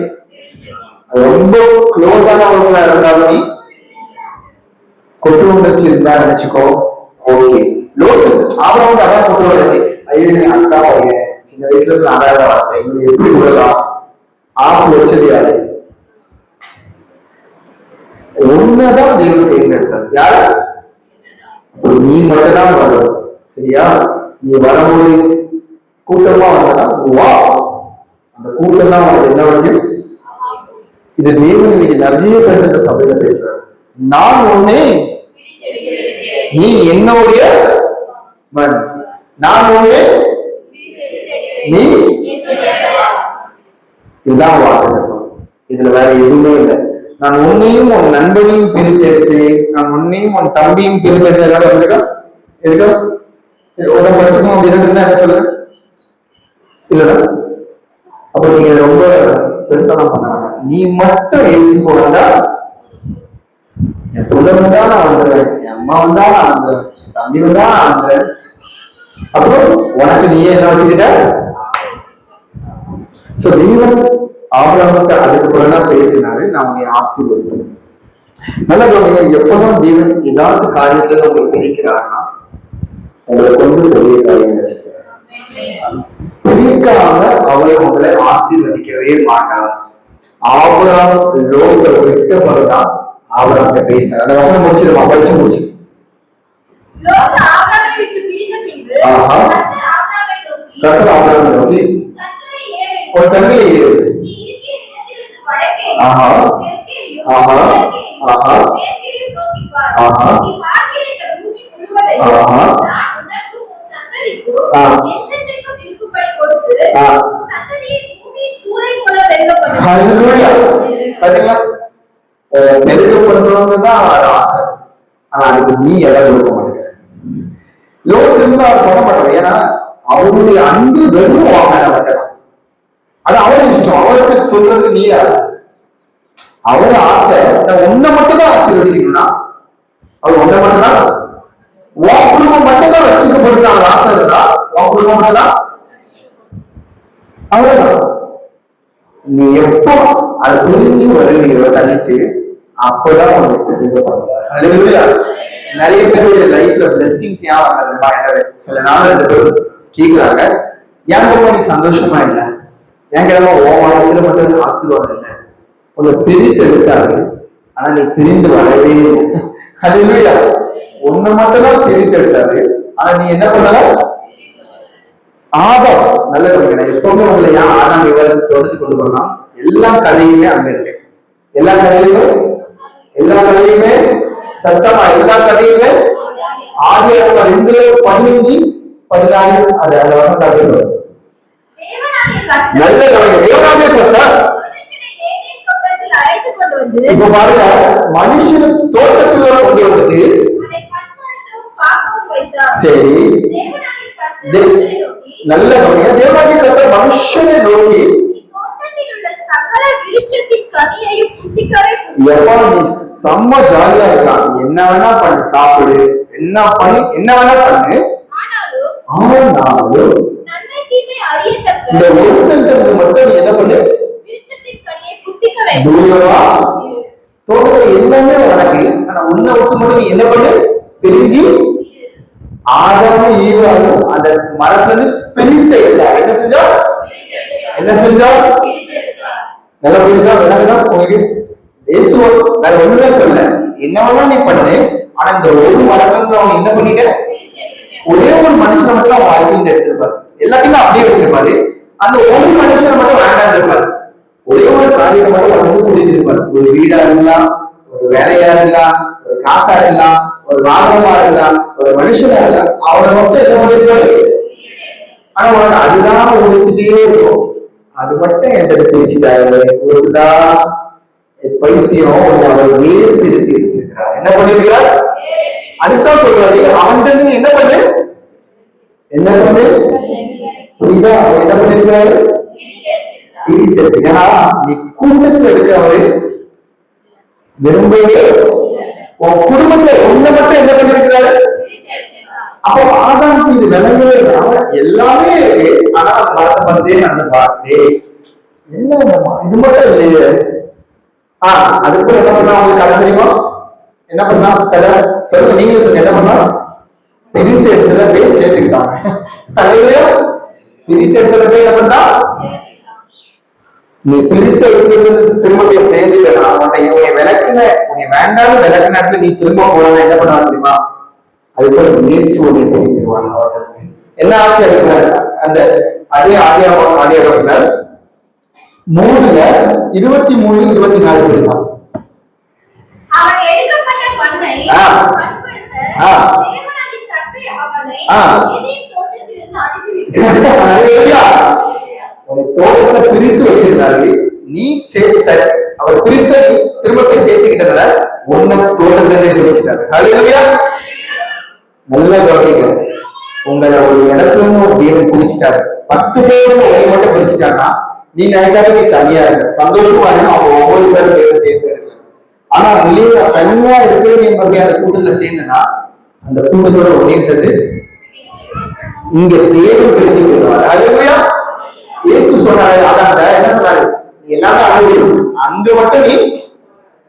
அது ரொம்ப க்ளோஸானவங்களா இருந்தாலும் நீ, கொட்டு உணர்ச்சி இருந்தா நினைச்சுக்கோ. ஓகே. லோட் அவரோட அதான் கொட்டு உணர்ச்சி. ஐயோ நீ அக்கா பையன் சின்ன வயசுல இருந்து அழகா வார்த்தை இவங்க எப்படி விடலாம்? ஆப்பு வச்சது யாரு? ஒன்னதான் தேவன் தேர்ந்தெடுத்தார். யாரு? நீ மட்டும்தான் வரணும். சரியா? நீ வரும்போது கூட்டமா வந்தா வா, அந்த கூட்டம் தான் உனக்கு என்ன வரைக்கும். இது தேவன் இன்னைக்கு நிறைய பேர் இந்த சபையில பேசுறாரு. நான் ஒன்னே நீ என்னுடைய மண், நான் ஒன்னே நீ. இதுதான் வார்த்தை. இதுல வேற எதுவுமே இல்லை. நான் உன்னையும் உன் நண்பனையும் பிரித்தெடுத்து, நான் உன்னையும் உன் தம்பியும் பிரித்தெடுத்ததால இருக்கா இருக்கா உடம்பு படிச்சுக்கணும் அப்படின்னு இருந்தா என்ன சொல்லுங்க? இல்லதான். அப்ப நீங்க ரொம்ப பெருசா தான் பண்ண வேண்டாம். நீ மட்டும் எழுதி போனா என் புள்ள வந்தா நான் வந்துடுவேன், என் அம்மா வந்தா நான் வந்துடுவேன், என் தம்பி வந்தா நான் வந்துடுறேன். அப்புறம் உனக்கு நீயே என்ன வச்சுக்கிட்ட? சோ தேவன் ஆபிரகாமுக்கு அதுக்கு பிறகுதான் பேசினாரு, நான் உன்னை ஆசீர்வதிப்பேன். நல்லா கவனிங்க. எப்பதான் தேவன் ஏதாவது காரியத்துல உங்களுக்கு பிடிக்கிறாருன்னா உங்களை கொண்டு பெரிய காரியம் வச்சிருக்கிறார். பிடிக்காம அவரை உங்களை ஆசீர்வதிக்கவே மாட்டார். ஆபிரகாம் லோத்தை விட்ட பிறகுதான் ஆபிரகாம்கிட்ட பேசினார். அந்த வசனம் முடிச்சிருமா? படிச்சு முடிச்சு. கர்த்தர் ஆபிரகாமை நோக்கி ஒரு கண்ணிலே ஏறுது. ஆஹா ஆஹா ஆஹா ஆஹா நெருக்கப்படுறவங்கதான் ஆசை. ஆனா அதுக்கு நீ எல்லாம் கொடுக்க மாட்டேங்கிற. லோட் இருந்து அவர் பண்ண மாட்டோம். ஏன்னா அவருடைய அன்பு வெறும் வாங்க மட்டும்தான். அது அவரு இஷ்டம். அவருக்கு சொல்றது நீ யாரு? அவரு ஆசை ஒன்ன மட்டும் தான் ஆசீர்வதிக்கணும்னா அவர் ஒன்ன மட்டும் தான் உன் குடும்பம் மட்டும் தான் வச்சுக்கப்படுறாங்க. ஆசை இருந்தா உன் குடும்பம் மட்டும் தான். அவ்வளவுதான். நீ எப்போ அது புரிஞ்சு வருவீங்களோ தனித்து அப்பதான் உங்களுக்கு தெரிவிக்கப்படுவார். அல்லேலூயா. நிறைய பேருடைய லைஃப்ல பிளெஸிங்ஸ் ஏன் வராது? சில நாள் 2 பேர் கேட்கிறாங்க, ஏன் நீ சந்தோஷமா இல்லை? என் கிழமை ஓமானத்துல மட்டும் ஆசீர்வாதம் இல்லை. உங்களை பிரித்து எடுத்தாரு, ஆனா நீ பிரிந்து வரவே இல்லை. அல்லேலூயா. உன்னை மட்டும்தான் பிரித்து எடுத்தாரு, ஆனா நீ என்ன பண்ணல? ஆதாம். நல்ல கவனிங்க. எப்பவுமே உங்களை ஏன் ஆதாம் விவரத்தை தொடர்ந்து கொண்டு போகலாம்? எல்லா கதையுமே அங்க இருக்கு. எல்லா கதையுமே சத்தமா எல்லா கதையுமே ஆதியாகமம் 2:15-16 அது அந்த வசனம் காட்டுகிறது. நல்ல தேவனாகிய கர்த்தர் இப்ப பாருங்க, மனுஷன் தோட்டத்துல கொண்டு வந்தது. சரி, நல்ல தேவனாகிய கர்த்தர் மனுஷனை நோக்கி செம்ம ஜாலியா இருக்கான், என்ன வேணா பண்ணு, சாப்பிடு, என்ன வேணா பண்ணு. ஆனாலும் இந்த ஒருத்தன் மட்டும் என்ன பண்ணு, தோட்டத்துல எல்லாமே உனக்கு, ஆனா உன்னை விட்டு மட்டும் நீ என்ன பண்ணு, பிரிஞ்சு. ஆதாமும் ஈவாலும் அந்த மரத்துல இருந்து பிரித்த என்ன செஞ்சா, நல்லா புரிஞ்சா விளங்குதா உங்களுக்கு? இயேசுவ வேற ஒண்ணுமே சொல்ல, என்ன வேணா நீ பண்ணு, ஆனா இந்த ஒரு மரத்துல அவங்க என்ன பண்ணிட்ட, ஒரே ஒரு மனுஷனை மட்டும் அவன் வாழ்க்கையில எடுத்திருப்பாரு, எல்லாத்தையுமே அப்படியே வச்சிருப்பாரு. அந்த ஒரு மனுஷனை மட்டும் வேண்டாம் இருப்பாரு, ஒரே ஒரு காரியத்தை மட்டும் வந்து கூட்டிட்டு இருப்பாரு. ஒரு வீடா இருக்கலாம், ஒரு வேலையா இருக்கலாம், ஒரு காசா இருக்கலாம், ஒரு வாகனமா இருக்கலாம், ஒரு மனுஷனா இருக்கலாம், அவனை மட்டும் என்ன பண்ணிருப்பாரு. ஆனா உனக்கு அதுதான் ஒருத்திட்டே இருக்கும், அது மட்டும் என்கிட்ட பேசிட்டாரு, ஒருதான் பைத்தியம் அவர் வேறு பிரித்து இருக்கிறார். என்ன பண்ணிருக்கிறார், அதுதான் சொல்றாரு. அவன் என்ன பண்ணு, புரியுதா? அவர் என்ன பண்ணிருக்கிறாரு, ஏன்னா நீ கூட்டத்தில் இருக்கிறவரு விரும்பவே உன் குடும்பத்தை ஒண்ணு மட்டும் என்ன பண்ணிருக்கிறாரு. அப்போ ஆதாமுக்கு இது விளங்கவே எல்லாமே இருக்கு, ஆனா அந்த மரத்தை பந்தே அந்த பாட்டு என்ன இது மட்டும் இல்லையே. அதுக்கு என்ன பண்ணா அவங்களுக்கு கதை தெரியுமா? என்ன பண்ணா கதை சொல்லுங்க, நீங்களே சொல்லுங்க. என்ன பண்ணா, பிரித்து எடுத்தத போய் சேர்த்துக்கிட்டாங்க. தலைவரையா பிரித்து எடுத்தத போய் என்ன பண்ணா, நீ பிரித்த திரும்ப சேர்ந்துட்டா உன்னை விளக்குன, உன்னை வேண்டாம் விளக்குன இடத்துல நீ திரும்ப போன என்ன பண்ணா தெரியுமா, அதுக்கு இயேசு உன்னை பிரித்திருவாங்க. என்ன ஆச்சு அதுக்கு? அந்த அதே ஆதியாகமத்துல 3:23-24 படிக்கலாம். தோட்டத்தை பிரித்து வச்சிருந்தாரு, நீ அவர் பிரித்த திரும்ப போய் சேர்த்துக்கிட்டதுல ஒன்ன தோட்டத்தை வச்சுட்டாரு. நல்ல கவனிக்க, உங்களை ஒரு இடத்துல தேவன் பிடிச்சிட்டாரு, 10 பேரும் ஒரே மட்டும் பிடிச்சிட்டாங்கன்னா நீ நினைக்காத நீ தனியா இருக்க, சந்தோஷமா இருக்கு. அவங்க ஒவ்வொரு பேரும் தேர்ந்தெடுக்கல. ஆனா இல்லையா தனியா இருக்கிற நீ மறுபடியும் அந்த கூட்டத்துல சேர்ந்தனா அந்த கூட்டத்தோட ஒன்றையும் சேர்ந்து இங்க தேவன் பிரித்து போயிடுவாரு. அதுலையா இயேசு சொன்னாரு, அதான் என்ன சொன்னாரு, நீ எல்லாமே அனுபவி, அங்க மட்டும் நீ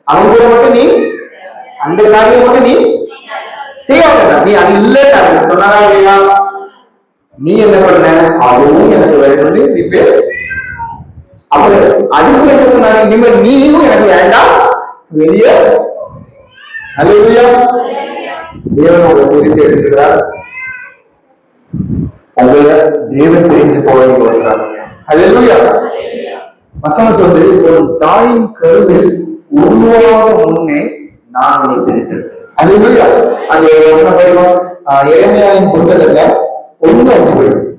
அவங்க மட்டும் நீ அந்த காரியம் மட்டும் நீ செய்யாத, நீ அது இல்ல சொன்னாரா இல்லையா? நீ என்ன பண்ண, அதுவும் எனக்கு வேணும் நீ பேர். அவர் அதுக்கு என்ன சொன்னாரு, இனிமேல் நீயும் எனக்கு வேண்டாம், வெளியே. அல்லேலூயா, தேவன் உங்களை குறித்து எடுக்கிறார், உங்களை தேவன் பிரிஞ்சு போக வருகிறாங்க. அல்லேலூயா. வசனம் சொல்லுது, ஒரு தாயின் கருவில் உருவாக முன்னே நான் உன்னை பிரித்தெடுத்தேன். அல்லேலூயா. அது என்ன படிக்கும், எரேமியாவின் புத்தகத்துல 1:5 படிக்கும்.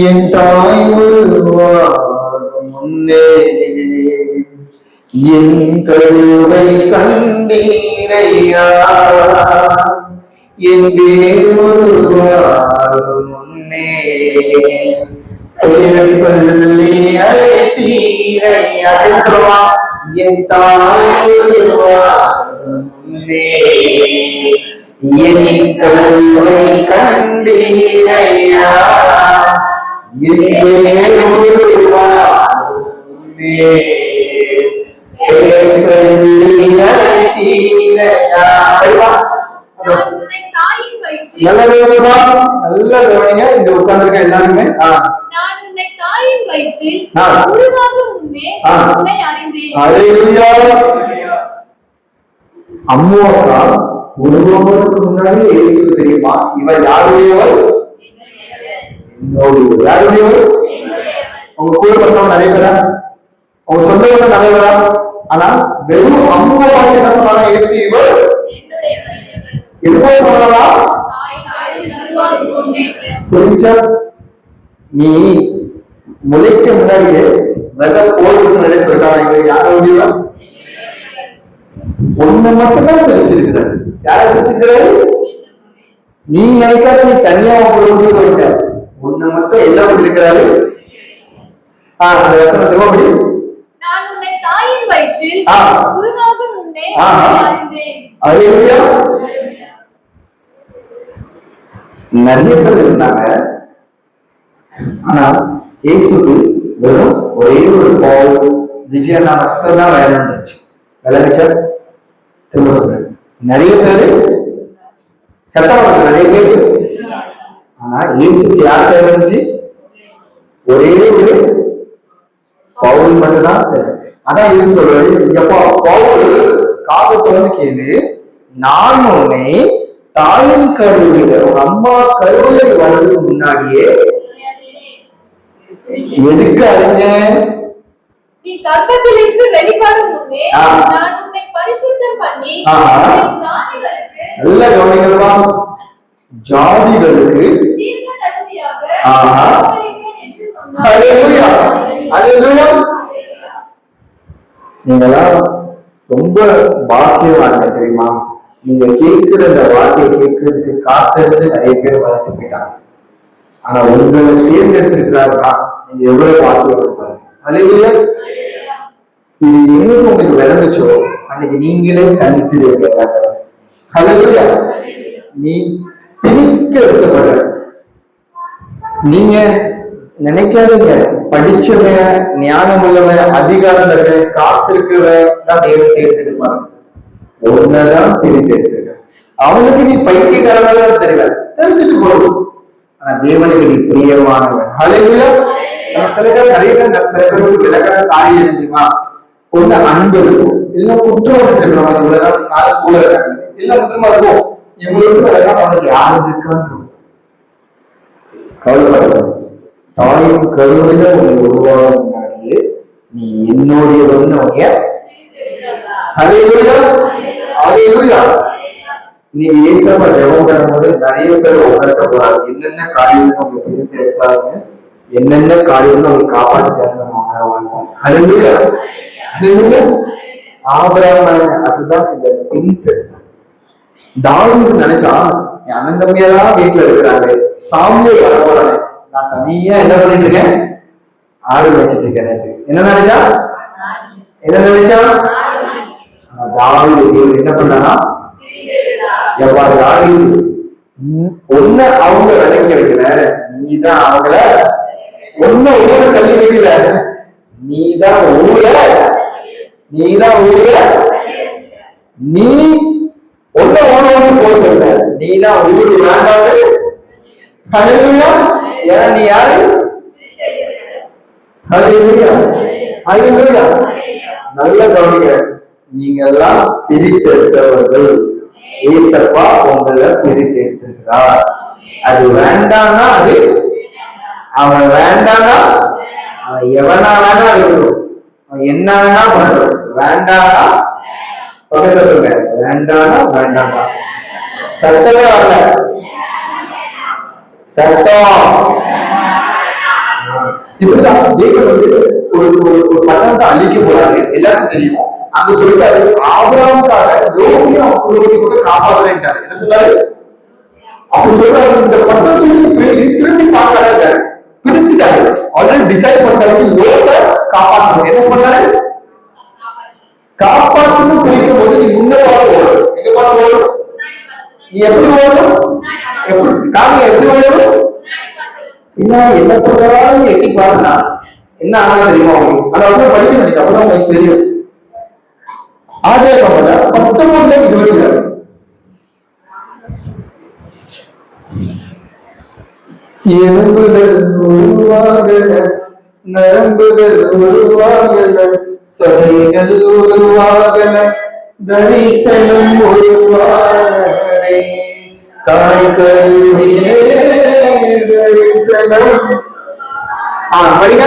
என் தாய் முன்னே என் கருவை கண்டீரையா, என் முன்னே சொல்லி அழைத்தீரையா, என் தாய் முன்னே என் கருவை கண்டீரையா, நல்ல கவனிங்க, இந்த உட்கார்ந்திருக்க எல்லாருமே. அம்மாக்கா உருவாவதற்கு முன்னாடி இயேசுவுக்கு தெரியுமா இவன் யாருடையவள், யாருடையவள்? உங்க கூட பிறந்தவங்க நிறைய பேரா, உங்க சொந்தவங்க நிறைய பேரா? ஆனா வெறும் அம்மா பார்த்து என்ன சொன்னாங்க? இயேசு இவர் எப்போ சொல்லலாம்? புரிஞ்சா? நீ முளைக்க முன்னாடியே வெள்ள போடுறதுக்கு முன்னாடியே சொல்லிட்டாங்க, இவர் யார முடியுமா? ஒண்ணு மட்டும்தான் தெரிஞ்சிருக்கிறார். யார தெரிஞ்சிருக்கிறாரு? நீ நினைக்காத நீ தனியா போயிட்ட ஒண்ணு மட்டும் எல்லாம் பண்ணிருக்கிறாரு. அந்த வசனம் திரும்படி நிறைய பேர் இருந்தாங்க. ஆனா இயேசுக்கு வெறும் ஒரே ஒரு பால் விஜயனா மட்டும் தான் வேலை இருந்துச்சு. விளைவிச்சா திரும்ப சொல்றேன், நிறைய பேரு சட்டம் நிறைய பேரு. ஆனா இயேசுக்கு யார் தேவை இருந்துச்சு? ஒரே ஒரு பவுல் மட்டும்தான் தேவை. அதான் இயேசு சொல்றாரு, எப்போ பவுல் காது திறந்து கேளு, நான் உன்னை தாயின் கருவில ஒரு அம்மா கருவிலை வளர்றதுக்கு முன்னாடியே எதுக்கு அறிஞ்சேன்? நீ கர்ப்பத்திலிருந்து வெளிப்படும் முன்னே நான் உன்னை பரிசுத்தம் பண்ணி ஜாதிகளுக்கு நல்ல கவனிங்கப்பா, ஜாதிகளுக்கு தீர்க்கதரிசியாக என்று சொன்னார். ஹல்லேலூயா ஹல்லேலூயா. நீங்களாம் ரொம்ப பாக்கியவான்ங்க தெரியுமா? நீங்க கேட்கிற இந்த வார்த்தையை கேட்கறதுக்கு காத்திருந்து நிறைய பேர் வளர்த்து போயிட்டாங்க. ஆனா உங்களை தேர்ந்தெடுத்திருக்கிறாருன்னா நீங்க எவ்வளவு பாக்கியப்படுவாங்க. ஹல்லேலூயா. இது எங்க உங்களுக்கு விளங்குச்சோ அன்னைக்கு நீங்களே தனித்து. ஹல்லேலூயா. நீ பிரிக்க எடுத்தப்பட நீங்க நினைக்காதீங்க, படிச்சவன், ஞானம் உள்ளவன், அதிகாரம் தருவன், காசு இருக்கிறவன் தான் தேவன் தேர்ந்தெடுப்பாங்க. ஒன்னதான் பிரித்து எடுத்துக்க. அவனுக்கு நீ பைத்தியக்காரன் தெரியல, தெரிஞ்சுட்டு போகும். ஆனா தேவனுக்கு நீ பிரியமானவன். ஹல்லேலூயா. சில பேர் நிறைய பேர் சில பேருக்கு விலகாத காரியம் தெரியுமா? ஒண்ணு அன்பு இருக்கும், இல்ல குற்றம் வச்சிருக்கணும், இவ்வளவுதான் நாளை கூட இருக்காங்க, இல்ல முத்திரமா இருக்கும், இவங்களுக்கு அவனுக்கு யாரு இருக்கான்னு கவலைப்பட. தாயின் கருவில உன்னை உருவாக முன்னாடியே நீ என்னுடையவன். ஹல்லேலூயா ஹல்லேலூயா. நீங்க ஏசப்பா ஜெபம் பண்ணும்போது நிறைய பேர் உணர்த்த போறாங்க என்னென்ன காரியங்கள் உங்களுக்கு பிரித்து எடுத்தாங்க, என்னென்ன காரியங்கள் உங்களுக்கு காப்பாற்றிட்டாங்க. ஹல்லேலூயா ஹல்லேலூயா. ஆபிரகாம் அதுதான் சில பிரித்து. தாவீது நினைச்சா என் அண்ணன் தம்பியெல்லாம் வீட்டுல இருக்கிறாங்க, சாமியை வர போறாங்க, நான் தனியா என்ன பண்ணிட்டு இருக்கேன்? ஆடு வச்சிட்டு இருக்கேன். என்ன நினைச்சா? தாவீது என்ன பண்ணா? எவ்வாறு தாவீது ஒன்ன அவங்க விளக்கி வைக்கல, நீதான் அவங்கள ஒன்ன ஊரை தள்ளி வைக்கல, நீதான் ஊர நீ ஒன்ன ஊரோடு போக சொல்ல, நீதான் ஊரு வேண்டாம். ஹல்லேலூயா. ஏன்னா நீ யாரு? ஹல்லேலூயா ஹல்லேலூயா. நல்ல கவனிங்க, நீங்க எல்லாம் பிரித்தெடுத்தவர்கள். ஏசப்பா உங்களை பிரித்து எடுத்திருக்கிறார். அது வேண்டாம்னா அது அவன் வேண்டாம்னா அவன் எவனா வேணா இருக்கணும், அவன் என்ன வேணா பண்றான். வேண்டாம்னா பக்கத்துல சொல்லுங்க, வேண்டாம்னா வேண்டாம்னா. சட்டமே வரல, சட்டம் இப்படிதான் தேவன் ஒரு பட்டணத்தை அழிக்க போறாரு, எல்லாருக்கும் தெரியும். அங்க சொல்லிட்டாரு ஆபிரகாமுக்காக யோகியா கூட காப்பாற்றுறாரு. என்ன சொன்னாரு? அப்படி சொல்றாரு, இந்த பட்டணத்தை திரும்பி பார்க்கறாங்க, பிரித்துட்டாரு. ஆல்ரெடி டிசைட் பண்ணாரு லோகத்தை காப்பாற்றணும். என்ன பண்ணாரு? காப்பாற்றணும். பிரிக்கும் போது நீ முன்னே ஓடும். எங்க பார்த்து ஓடும்? நீ எப்படி ஓடும்? எப்படி ஓடும்? என்ன பண்றாலும் எட்டி பாருனா என்ன ஆனா தெரியுமா உங்களுக்கு? அதை வந்து படிக்க வேண்டியது, அப்பதான் உங்களுக்கு தெரியும். ஆதியாகமம் 19:26 எலும்புகள் உருவாகல, நரம்புகள் உருவாகல, சதைகள் உருவாகல, தரிசனம் உருவாகலை, தாய்கருவிலே தரிசனம். படிங்க.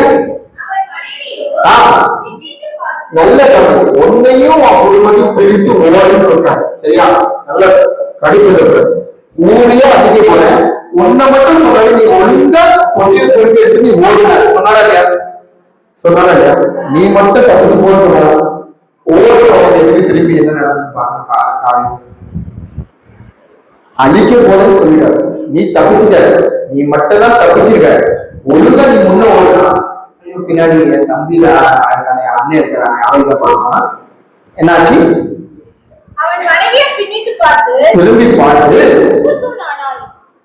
நல்ல கவனி, உன்னையும் உன் குடும்பத்தையும் பிரித்து ஓடுன்னு சொல்றாங்க. சரியா? நல்ல கடிப்பு ஊழியா அதிக போறேன், உன்னை மட்டும் சொல்றாரு, நீ ஒழுங்கா பொட்டியை பொறுத்து எடுத்து நீ ஓடுன சொன்னாரா இல்லையா? சொன்னாரா இல்லையா? நீ மட்டும் தப்பிச்சு போக சொன்னாரா? ஓடுறவங்க திரும்பி என்ன நடக்குன்னு பாருங்க. அழிக்க போறேன்னு சொல்லிட்டாரு, நீ தப்பிச்சுட்ட, நீ மட்டும் தான் தப்பிச்சிருக்க. ஒழுங்கா நீ முன்ன ஓடுறான், பின்னாடி என் தம்பி இருக்கானே, அண்ணன் இருக்கிறானே, அவங்க போடுவானா என்னாச்சு? அவன் மனைவியை பின்னிட்டு பார்த்து திரும்பி பார்த்து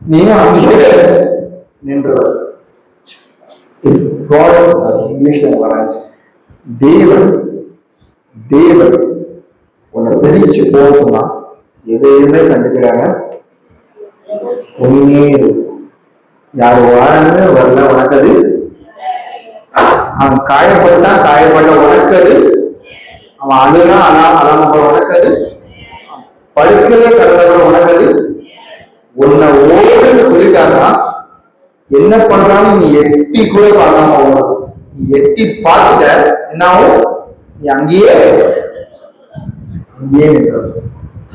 நீயும் அங்கே நின்றவர். இங்கிலீஷ்ல வராச்சு, தேவன் தேவன் உன்னை பிரிச்சு போக சொன்னா எதையுமே கண்டுக்கிறாங்க. ஒன்னே யாரு வாழ்ந்து வரல உனக்கது, அவன் காயப்பட்டான் காயப்பட்ட உனக்கது, அவன் அழுனா அழாம உனக்கது, படுக்கலே கடந்தவன உனக்கது. உன்னை ஓடுன்னு சொல்லிட்டாங்கன்னா என்ன பண்றான்னு நீ எட்டி கூட பார்க்காம ஓடுறது. நீ எட்டி பார்த்துட்ட என்னாவும், நீ அங்கேயே நின்றது.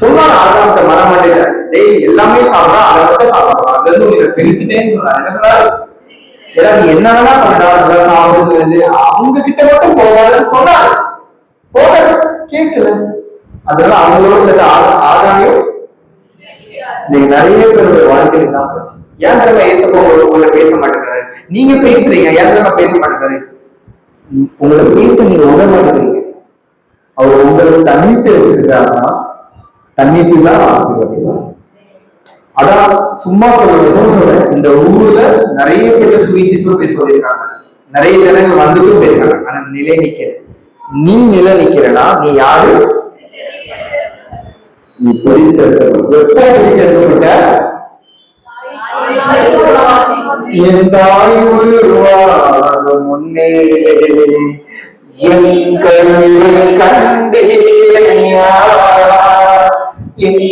சொன்னாரு ஆதாமத்தை மரம் மாட்டேங்க, டேய் எல்லாமே சாப்பிடா, அதை மட்டும் சாப்பிடலாம், அதுல இருந்து உங்களை பிரித்துட்டேன்னு சொன்னாரு. என்ன சொன்னாரு? ஏன்னா நீ என்ன வேணா பண்ணா சாப்பிடுறது, அவங்க கிட்ட மட்டும் போகாதுன்னு சொன்னாரு. போக கேட்கல, அதனால அவங்களோட சேர்த்து ஆதாமியும். நீங்க நிறைய பேருடைய வாழ்க்கையில தான் போச்சு. ஏன் தடவை ஏசப்போ உங்களை பேச மாட்டேங்கிறாரு? நீங்க பேசுறீங்க, ஏன் தடவை பேச மாட்டேங்கிறாரு? உங்களை பேச நீங்க உணர மாட்டேங்கிறீங்க. அவர் உங்களை தண்ணிட்டு இருக்கிறாருன்னா தண்ணிட்டு தான் ஆசீர்வதிக்கலாம். அதான் சும்மா சொல்றேன், இந்த ஊர்ல நிறைய பேர் சுவிசேஷம் போய் சொல்லியிருக்காங்க, நிறைய ஜனங்கள் வந்துட்டும் போயிருக்காங்க, ஆனா நிலை நிக்கிற. நீ நிலை நிக்கிறனா நீ யாரு? நீ பிரித்தெடுக்கப்பட்ட எப்போ பிரித்தெடுக்கப்பட்ட? என் தாய் உருவாகும் முன்னே என் கருவை கண்டேயா, என்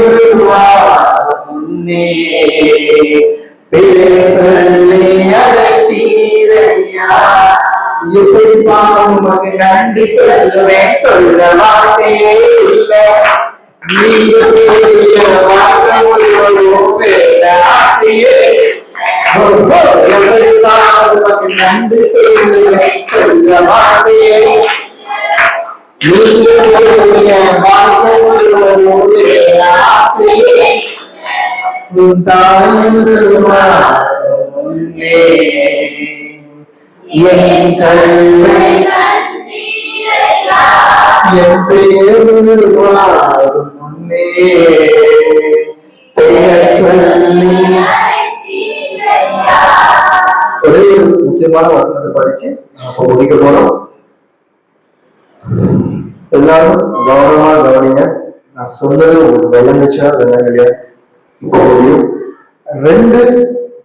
உருவாகும் முன்னே பேசலை அழைத்தீரையா, எப்படி உமக்கு நன்றி சொல்லுவேன், சொல்ல மாட்டேன் இல்லை. நீங்க நன்றி சொல்லுவேன், சொல்ல மாட்டேன். நீங்க என் கல்வை என் பெயர் முன்னே பெயர் சொல்லி. ஒரே ஒரு முக்கியமான வசனத்தை படிச்சு நம்ம முடிக்க போறோம். எல்லாரும் கவனமா கவனிங்க. நான் சொன்னது உங்களுக்கு விளங்குச்சா விளங்கலையா? இப்போ 2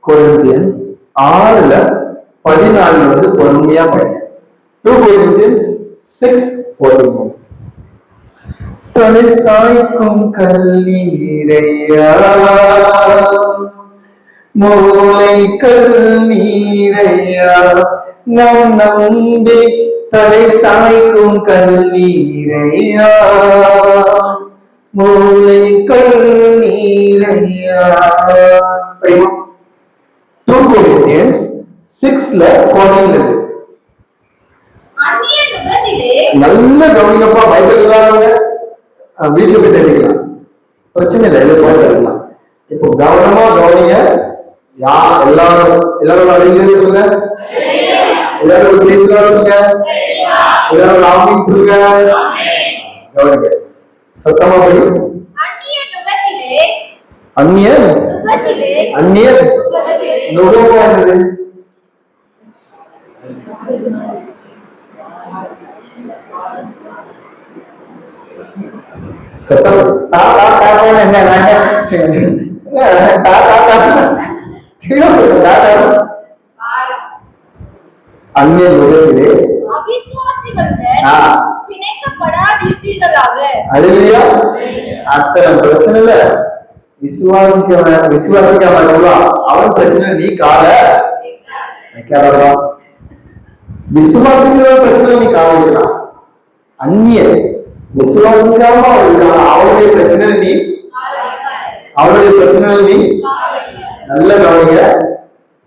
கொரிந்தியன் 6:14 பொறுமையா படிங்க. 2 Corinthians 6:14. தலை சாய்க்கும் கல்லீரையா, மூளை கல்லீரையா, நம் நம்பி தலை சாய்க்கும் கல்லீரையா, மூளை கல்லீரையா. 2 Corinthians 6:14. நல்ல கவனிங்கப்பா. பைபிள் இல்லாதவங்க வீட்டுல போய் தெரிவிக்கலாம், பிரச்சனை இல்லை, எழுதலாம். இப்போ கவனமா கவனிங்க. எல்லாரும் அழகிலே சொல்லுங்க, எல்லாரும் சொல்லுங்க, எல்லாரும் ஆமீன் சொல்லுங்க. கவனிங்க, சத்தமா போய் அந்நிய நுகமா இருந்தது. அந்நிய உலகிலே அத்தனை பிரச்சனை இல்ல. விசுவாசிக்க அவன் பிரச்சனை, நீ கால வைக்காதா? விசுவாசிக்கிற பிரச்சனை நீ கால வைக்கலாம். அந்நிய விசுவாசிக்காம அவளுடைய பிரச்சனை நீ நல்ல கவனிங்க.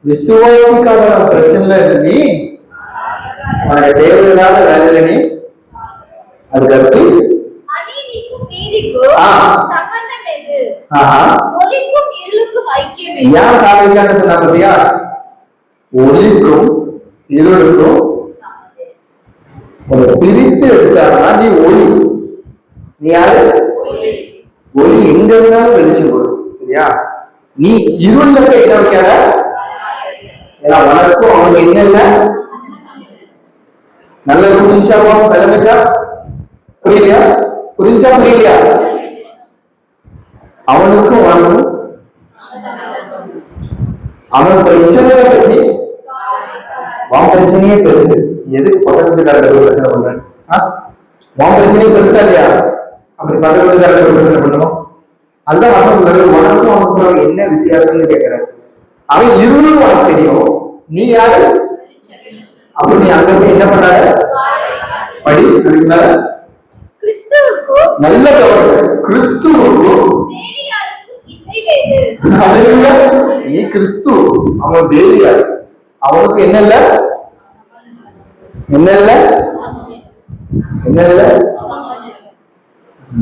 விசுவாசிக்காத பிரச்சனை நீ உனக்கு தேவையில்லாத வேலையில நீ அதுக்கு அடுத்து அநீதிக்கும் நீதிக்கும் சம்பந்தம் எது? ஒளிக்கும் இருளுக்கும் ஐக்கியம் எது? ஏன் காலைக்கான சொன்னா பாத்தியா? ஒளிக்கும் இருளுக்கும் பிரித்து எடுத்தாருன்னா நீ ஒளி. நீ யாரு? ஒளி எங்க இருந்தாலும் வெளிச்சம் வரும். சரியா? நீ இருள்ல போய் என்ன வைக்காத. ஏன்னா உனக்கும் அவனுக்கு என்ன இல்ல. நல்ல புரிஞ்சாவா விளங்குச்சா? புரியலையா? புரியலையா? அவனுக்கும் உனக்கும் அவன் பிரச்சனை பற்றி உன் பிரச்சனையே பெருசு. எதுக்கு பக்கத்துக்காரர்கள் பிரச்சனை பண்றேன்? உன் பிரச்சனையே பெருசா இல்லையா? அப்படி பக்கத்துக்காரர்கள் பிரச்சனை பண்ணணும். அதுதான் வசனம் உனக்கும் அவனுக்கும் என்ன வித்தியாசம்னு கேட்கிறேன். அவன் இருளும் உனக்கு தெரியும். நீ யாரு? அப்படி நீ அங்க போய் என்ன பண்ணாரு? படி. அதுக்கு மேல நல்ல கிறிஸ்துவுக்கும் நீ கிறிஸ்து, அவன் வேலியா. அவனுக்கு என்ன இல்ல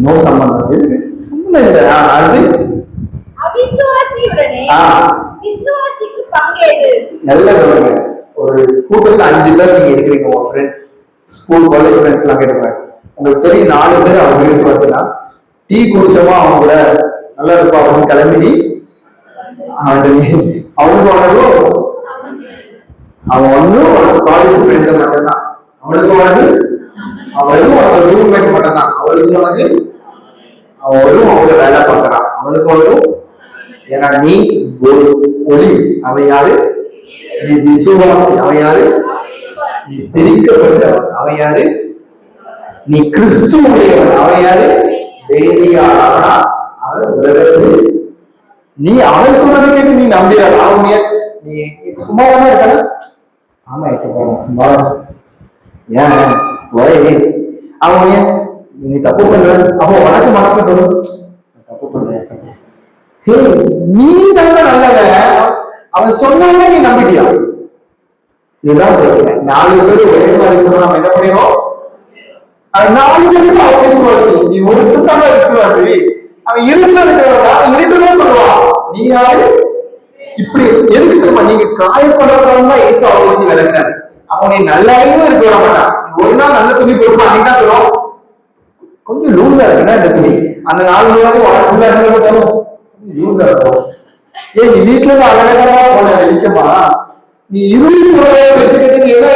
நோ சம்பந்தம் இல்ல. அது விசுவாசிக்கு பங்கேது. நல்ல கவனிங்க. ஒரு கூட்டத்துல 5 பேர் நீங்க இருக்கிறீங்க. உங்க ஃப்ரெண்ட்ஸ், ஸ்கூல் காலேஜ் ஃப்ரெண்ட்ஸ் எல்லாம் கேட்டுப்பாங்க. உங்களுக்கு தெரியும் 4 பேர் அவங்க விசுவாசினா டீ குடிச்சோமா அவங்க கூட நல்லா இருப்பா அப்படின்னு கிளம்பி அவனுக்கு அவன் ஒன்னும் காலேஜ் ஃப்ரெண்டு மட்டும்தான். அவனுக்கு அவளும் அவன் ரூம்மேட் மட்டும்தான். அவளுக்கு அவளும் அவங்க வேலை பார்க்கறான். அவனுக்கு ஏன்னா நீ ஒளி. அவன் யாரு? நீ விசுவாசி. அவன் யாரு? நீ பிரிக்கப்பட்டவன். அவன் யாரு? நீ கிறிஸ்துவுடையவன். அவன் யாரு? வேதியானா அவன் உலகத்து. நீ அவன் சொல்றதை கேட்டு நீ நம்பிடாத. அவன் நீ சும்மாவான இருக்க. ஆமா சும்மா ஏன் அவன் நீ தப்பு பண்ற. அவன் உனக்கு மனசுல தோணும் தப்பு பண்றேன். நீ நல்ல அவன் சொன்னாலே நீ நம்பிட்டியா? இதுதான் பிரச்சனை. 4 பேர் ஒரே மாதிரி சொன்னா நம்ம என்ன பண்ணிடுவோம்? 4 பேருக்கு அவன் விசுவாசி. நீ ஒருத்தன் விசுவாசி. அவன் இருட்டுதான் சொல்லுவான். நீ யாரு? இப்படி எதுக்கு தெரியுமா? நீங்க காயப்படுறவங்க ஏசு அவங்களுக்கு விளக்குறாரு. அவன் நீ நல்லாவும் இருக்க விட மாட்டான். ஒரு நாள் நல்ல துணி கொடுப்பான். நீ தான் சொல்லுவோம் கொஞ்சம் லூஸா இருக்குன்னா இந்த துணி அந்த 4 நாளும் உனக்கு தரும் லூஸா இருக்கும். ஏன் நீ வீட்டுல இருந்து அழகா போன வெளிச்சமா நீ 20 வச்சுக்கிட்டு நீ என்ன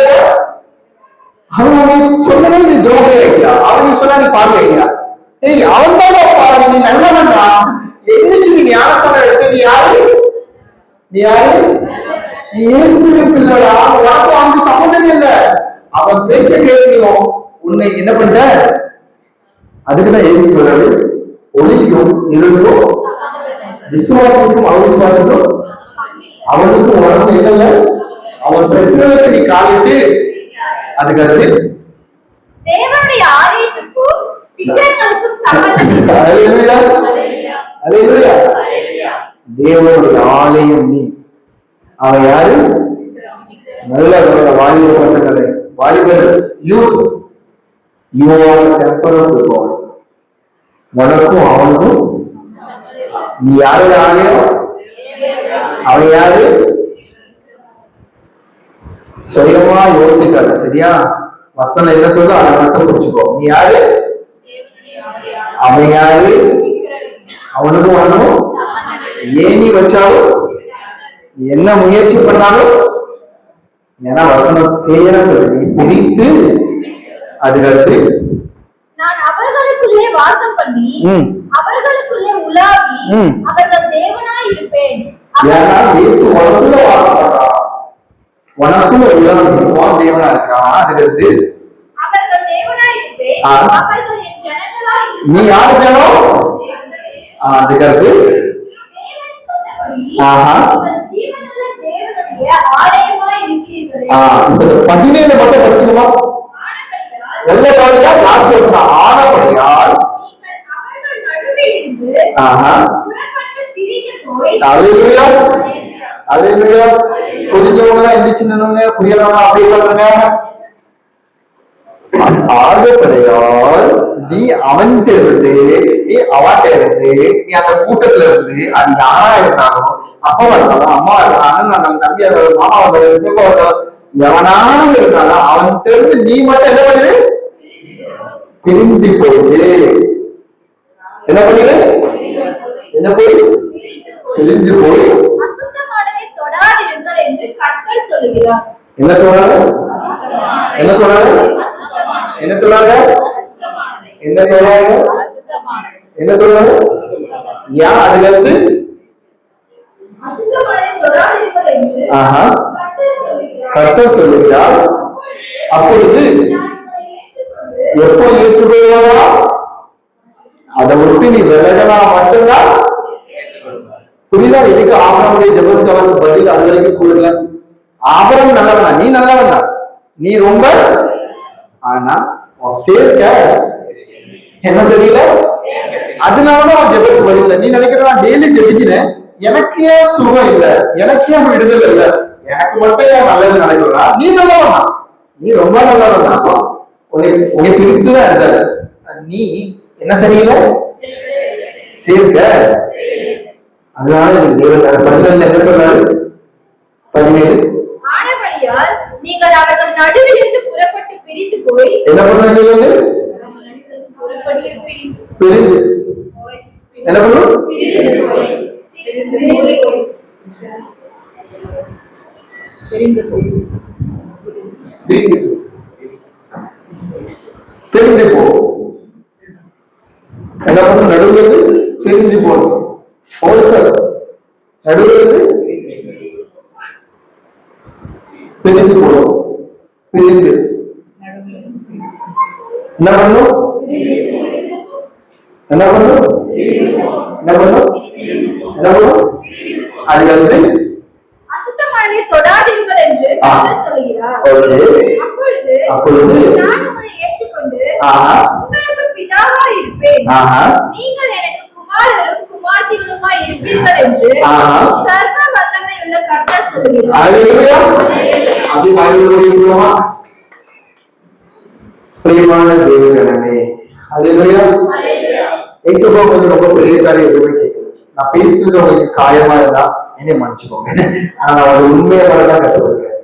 அவன் சொன்னதே நீ துரோகம் வைக்கா. அவன் நீ சொன்னா நீ பார்வை வைக்கா. ஏய் அவன் தான் பாருங்க நீ நல்லவன்டா. என்னைக்கு நீ ஞானஸ்தானம் எடுத்து நீ யாரு? நீ இயேசுவின் பிள்ளைடா. உனக்கும் அவனுக்கு சம்பந்தம் இல்லை. அவன் பேச்ச கேட்கணும். உன்னை என்ன பண்ற? அதுக்குதான் இயேசு சொல்றாரு ஒளிக்கும் இருளுக்கும் விசுவாசத்துக்கும் அவிசுவாசத்துக்கும் அவனுக்கும் உனக்கும் இல்ல. அவன் பிரச்சனைகளுக்கு நீ காலிட்டு அதுக்கு அடுத்து தேவனுடைய ஆலயத்துக்கும் விக்கிரகங்களுக்கும் சம்பந்தம். தேவனுடைய ஆலயம் நீ. அவன் யாரு? நல்ல வாலிப பசங்களே, வாலிபர் youth, you are temple of the God. உனக்கும் அவனுக்கும் நீ யாரு? ஆலயம். அவன் யாரு? சுயமா யோசிக்காத. சரியா? வசனம் என்ன சொல்ல அதை மட்டும் புரிச்சுக்கோ. நீ யாரு? அவன் யாரு? அவனுக்கும் அவனும் ஏன் நீ வச்சாலும் என்ன முயற்சி பண்ணாலும் ஏன்னா வசனம் செய்யற சொல்லு நீ பிரித்து அதுக்கடுத்து நான் அவர்களுக்குள்ளே வாசம் பண்ணி அவர்களுக்குள்ளே உலாவி அவர்கள் தேவனாய் இருப்பேன். ஏன்னா இயேசு உனக்குள்ள வாசம் பண்றான். உனக்குள்ள உலாவி தேவனா இருக்கான். அதுக்கடுத்து அவர்கள் தேவனாய் இருப்பேன். அவர்கள் என் ஜனங்களாய் இருப்பேன். நீ யாரு ஜனம்? அதுக்கடுத்து தேவன் சொன்னபடி உங்கள் ஜீவனுள்ள தேவனுடைய ஆலயமாய் இருக்கிறீர்கள். இப்ப 17 மட்டும் படிச்சுக்கமா? நல்ல கவனியா லாஸ்ட் வசனம் ஆனபடியால் நீங்கள் அவர்கள் நடுவே இருந்து புறப்பட்டு பிரிந்து போய் அல்லேலூயா அல்லேலூயா புரிஞ்சவங்க எந்திரிச்சு நின்னுங்க, புரியலவங்க அப்படியே பாருங்க. ஆகப்படையால் நீ அவன்கிட்ட இருந்து, நீ அவன்கிட்ட இருந்து, நீ அந்த கூட்டத்துல இருந்து, அது யாரா இருந்தாலும், அப்பா இருந்தாலும், அம்மா இருந்தாலும், அண்ணன் இருந்தாலும், தம்பியா இருந்தாலும், மாமா இருந்தாலும், சித்தப்பா இருந்தாலும், எவனாலும் இருந்தாலும் அவன்கிட்ட இருந்து நீ மட்டும் என்ன பண்ணுது? பிரிந்து போகுது. என்ன பண்ணுது? என்ன போய் பிரிந்து போய் அசுத்தமானதை தொடாதிருங்கள் என்று கர்த்தர் சொல்லுகிறார். என்ன சொல்றாரு? என்ன சொல்றாரு? என்ன சொல்றாங்க? என்ன சொல்றாங்க? என்ன சொல்றாங்க? ஏன் அதுல இருந்து அசுத்தமானதை தொடாதிருங்கள் என்று கர்த்தர் சொல்லுகிறார். அப்பொழுது எப்போ ஏற்றுக்கொள்வா? அதை விட்டு நீ விலகனா மட்டும்தான். புரியுதா? எதுக்கு ஆபிரகாமுடைய ஜெபத்துக்கு அவனுக்கு பதில் அது வரைக்கும் கொடுக்கல? ஆபிரகாம் நல்லவனா, நீ நல்லவனா, நீ ரொம்ப, ஆனா சேர்க்க என்ன தெரியல, அதனாலதான் அவன் ஜெபத்துக்கு பதில். நீ நினைக்கிறா டெய்லி ஜெபிக்கிறேன், எனக்கு ஏன் சுகம் இல்லை, எனக்கு ஏன் விடுதலை இல்லை, எனக்கு மட்டும் ஏன் நல்லது நடக்கிறா? நீ நல்லவனா, நீ ரொம்ப நல்லவனா, உன்னை பிரித்துதான் இருந்தாரு. நீ என்ன சரியில்லை, சேர்க்க. அதனால தேவன் 17 என்ன சொல்றாரு? 17 ஆனபடியால் நீங்கள் அவர்கள் நடுவில் இருந்து புறப்பட்டு பிரிந்து போய் என்ன பண்ண? பிரிந்து என்ன பண்ணும்? பிரிந்து போ. என்ன பண்ணும்? நடுவில் பிரிஞ்சு போகணும். நடுவில் பிரிந்து போடும். பிரிந்து என்ன பண்ணும்? என்ன பண்ணும்? என்ன பண்ணும்? என்ன பண்ணும்? அது வந்து அசுத்தமானதை தொடாதீர்கள் என்று சொல்கிறார். அப்பொழுது நான் உங்களை ஏற்றுக்கொண்டு உங்களுக்கு பிதாவாய் இருப்பேன், நீங்கள் எனக்கு குமாரரும் குமார்த்திகளுமாய் இருப்பீர்கள் என்று சர்வ வல்லமை உள்ள கர்த்தர் சொல்கிறார். பிரியமான தேவஜனமே, அல்லேலூயா. ஏசப்பா கொஞ்சம் ரொம்ப பெரிய காரியம் எதுவுமே கேட்கல. நான் பேசுறது உங்களுக்கு காயமா இருந்தா என்னை மன்னிச்சுக்கோங்க. ஆனா நான் ஒரு உண்மையை தான் கற்றுக்கொள்கிறேன்.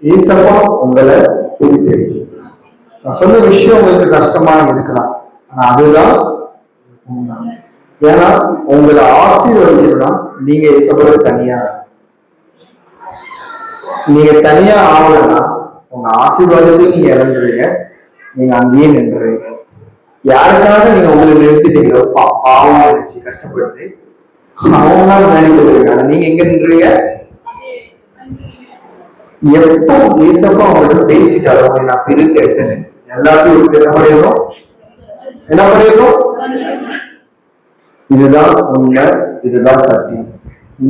ஏசப்பா உங்களை பிரித்தெடுக்கும். நான் சொன்ன விஷயம் உங்களுக்கு கஷ்டமா இருக்கலாம், ஆனா அதுதான் உண்மை. ஏன்னா உங்களை ஆசீர்வதிக்கணும்னா நீங்க ஏசப்பா தனியா, நீங்க தனியா ஆகலன்னா உங்க ஆசீர்வாதத்தையும் நீங்க இழந்துருவீங்க, நீங்க அங்கேயே நின்றுவீங்க. யாருக்காக நீங்க உங்களை நிறுத்திட்டீங்களோ, பாவமா இருந்துச்சு, கஷ்டப்படுது, அவங்களால நினைக்கிறீங்க, ஆனா நீங்க எங்க நின்றுவீங்க? எப்போ ஏசப்பா அவங்கள்ட்ட பேசிட்டாலும் நான் பிரித்து எடுத்தேன், எல்லாத்தையும் என்ன பண்ணிடணும்? என்ன பண்ணிடணும்? இதுதான் உண்மை, இதுதான் சத்தியம்.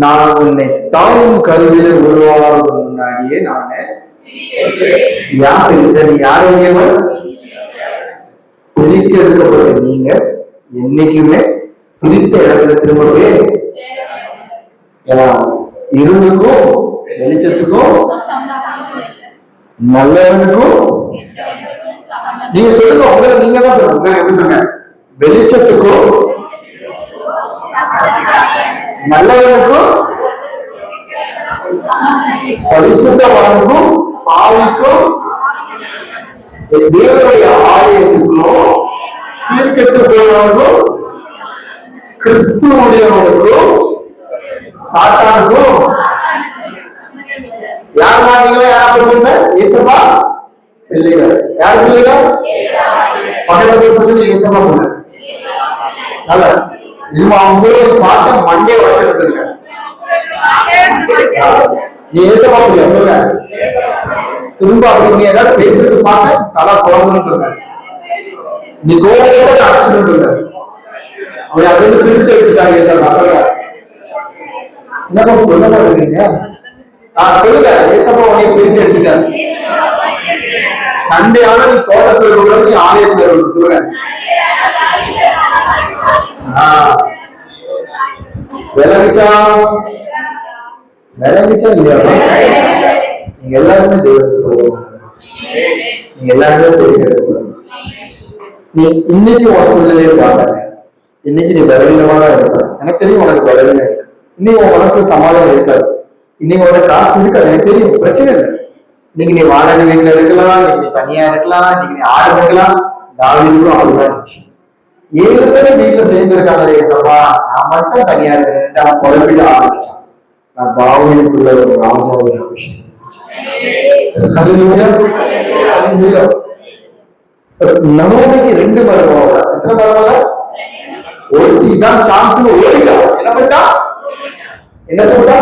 நான் உன்னை தாயும் கருவில உருவாக முன்னாடியே நானு யார் யாரையவன் பிரிக்க எடுக்கப்பட்ட நீங்க என்னைக்குமே பிரித்த இடத்துல திரும்பவே. இருளுக்கும் வெளிச்சத்துக்கும் நல்லவனுக்கும் நீங்க சொல்லுங்க, உங்களை நீங்க தான் சொல்லுங்க. எப்படி சொல்லுங்க? வெளிச்சத்துக்கும் நல்லவனுக்கும் பரிசுத்தவானுக்கும் பாவிக்கும் தேவனுடைய ஆலயத்துக்கும் சீர்கெட்டு போனவனுக்கும் கிறிஸ்துவனுக்கும் சாத்தானுக்கும் யார் நீங்களே யாரா சொல்லுங்க? ஏசப்பா பிள்ளைகள். யார் பிள்ளைகள்? பக்கத்துல சொல்லி ஏசப்பா பிள்ளை. நல்ல இது அவங்களே பார்த்த மண்டே வச்சிருக்க. நீ ஏசப்பா பிள்ளை சொல்லுங்க. திரும்ப அப்படி நீ ஏதாவது பேசுறது பார்த்து தலை குழந்தைன்னு சொல்ற, நீ கோபத்தோட அடிச்சுன்னு சொல்ற, அவன் அதை பிரித்து எடுத்துட்டாங்க. என்ன சொல்ல மாட்டேங்க? சொல்லுங்க, ஏசப்பா உன்னை பிரித்து எடுத்துட்டாங்க. சண்டே ஆனா நீ தோட்டத்துல இருக்கிறது, நீ ஆலயத்துல இருக்கிறது சொல்லுங்க. விளங்குச்சா விளங்குச்சா இல்லையா? நீங்க எல்லாருமே தெய்வத்துக்கு, நீங்க எல்லாருமே தெரிவிக்க. நீ இன்னைக்கு உன் சூழ்நிலையை பார்க்காத. இன்னைக்கு நீ பலவீனமா தான் இருக்க. எனக்கு தெரியும் உனக்கு பலவீனம் இருக்கு. இன்னைக்கு உன் மனசுல சமாதானம் இருக்காது. இன்னைக்கு உனக்கு காசு இருக்காது, எனக்கு தெரியும், பிரச்சனை இல்லை. இன்னைக்கு நீ வாடகை வீட்டுல இருக்கலாம், இன்னைக்கு நீ தனியா இருக்கலாம், இன்னைக்கு நீ ஆடு இருக்கலாம். தாவீதுக்கும் அப்படிதான் இருந்துச்சு. 7 பேர் வீட்டுல சேர்ந்து இருக்காங்களே சப்பா, நான் மட்டும் தனியா இருக்கேன். அவன் குழப்பிட்டு ஆரம்பிச்சான். நான் தாவீதுக்குள்ள ஒரு ராஜாவை அபிஷேகம். நகோமிக்கு 2 மருமக. எத்தனை மருமக? ஒருத்தி தான் சான்ஸ் ஓடிட்டா. என்ன பண்ணிட்டா? என்ன சொல்றா?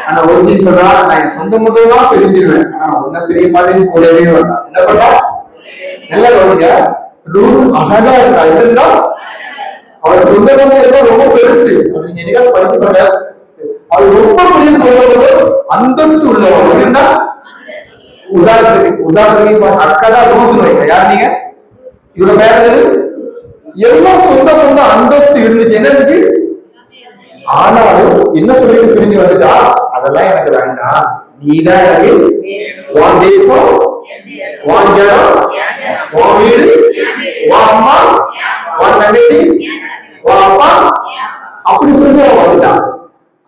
ஆனா ஒருத்தி சொல்றா, நான் என் சொந்த முதலா பிரிஞ்சிருவேன், ஆனா உன்ன பிரிய மாதிரி கூடவே வேண்டாம். என்ன பண்ணா? நல்லா கவனிங்க. ரூல் அழகா இருக்கா. இருந்தா அவள் சொந்த முதல் ரொம்ப பெருசு. அது நீங்க என்னைக்காவது படிச்சு பாருங்க. அது ரொம்ப பெரிய சொல்றது அந்தஸ்து உள்ளவங்க இருந்தா. உதாரணத்துக்கு அக்கதான் ரூல் வைக்க. யார் நீங்க? இவங்க மேல எல்லாம் சொந்த சொந்த அந்தஸ்து இருந்துச்சு. என்ன இருந்துச்சு? ஆனாலும் என்ன சொல்லிட்டு பிரிஞ்சு வந்துட்டா, அதெல்லாம் எனக்கு வேண்டாம், நீதான் எனக்கு உன் தேசம், உன் ஜனம், உன் வீடு, உன் அம்மா, உன் தங்கச்சி, உன் அப்பா, அப்படி சொல்லி அவன் வந்துட்டான்.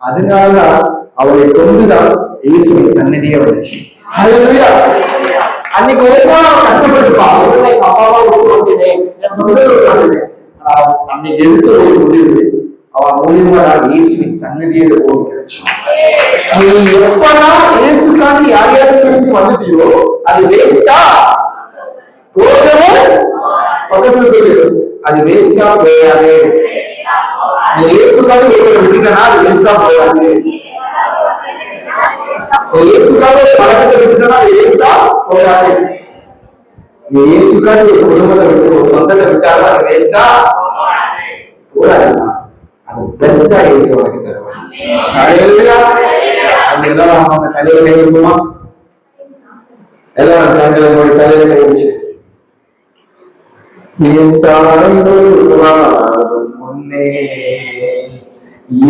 அதனாலதான் அவளை கொண்டுதான் இயேசுவின் சன்னதியே வந்துச்சு. அன்னைக்கு ஒரு நாள் அவன் கஷ்டப்பட்டுப்பான். எங்க அப்பாவா விட்டுட்டேன், என் சொந்த அன்னைக்கு எடுத்த ஒரு முடிவு அவன் மூலியமா இயேசுவின் சன்னதியை ஓடிச்சு. நீ எப்படா இயேசுக்காண்டி யார் யாரும் திரும்பி வந்துட்டியோ அது வேஸ்டா பக்கத்துல சொல்லு, அது வேஸ்டா போயாது. நீ இயேசுக்காண்டி ஒருத்தரை விட்டுட்டனா அது வேஸ்டா போகாது. இயேசுக்காக பழக்கத்தை விட்டுட்டனா அது வேஸ்டா போகாது. நீ இயேசுக்காண்டி ஒரு குடும்பத்தை விட்டு ஒரு சொந்தத்தை விட்டாலும் அது வேஸ்டா போகாது. அது பெஸ்டா இயேசு உனக்கு தருவார். எல்லாம் அவங்க தலையில கை இருக்குமா? எல்லாம் தங்களுடைய தலையில கை வச்சு என் தாய் முன்னே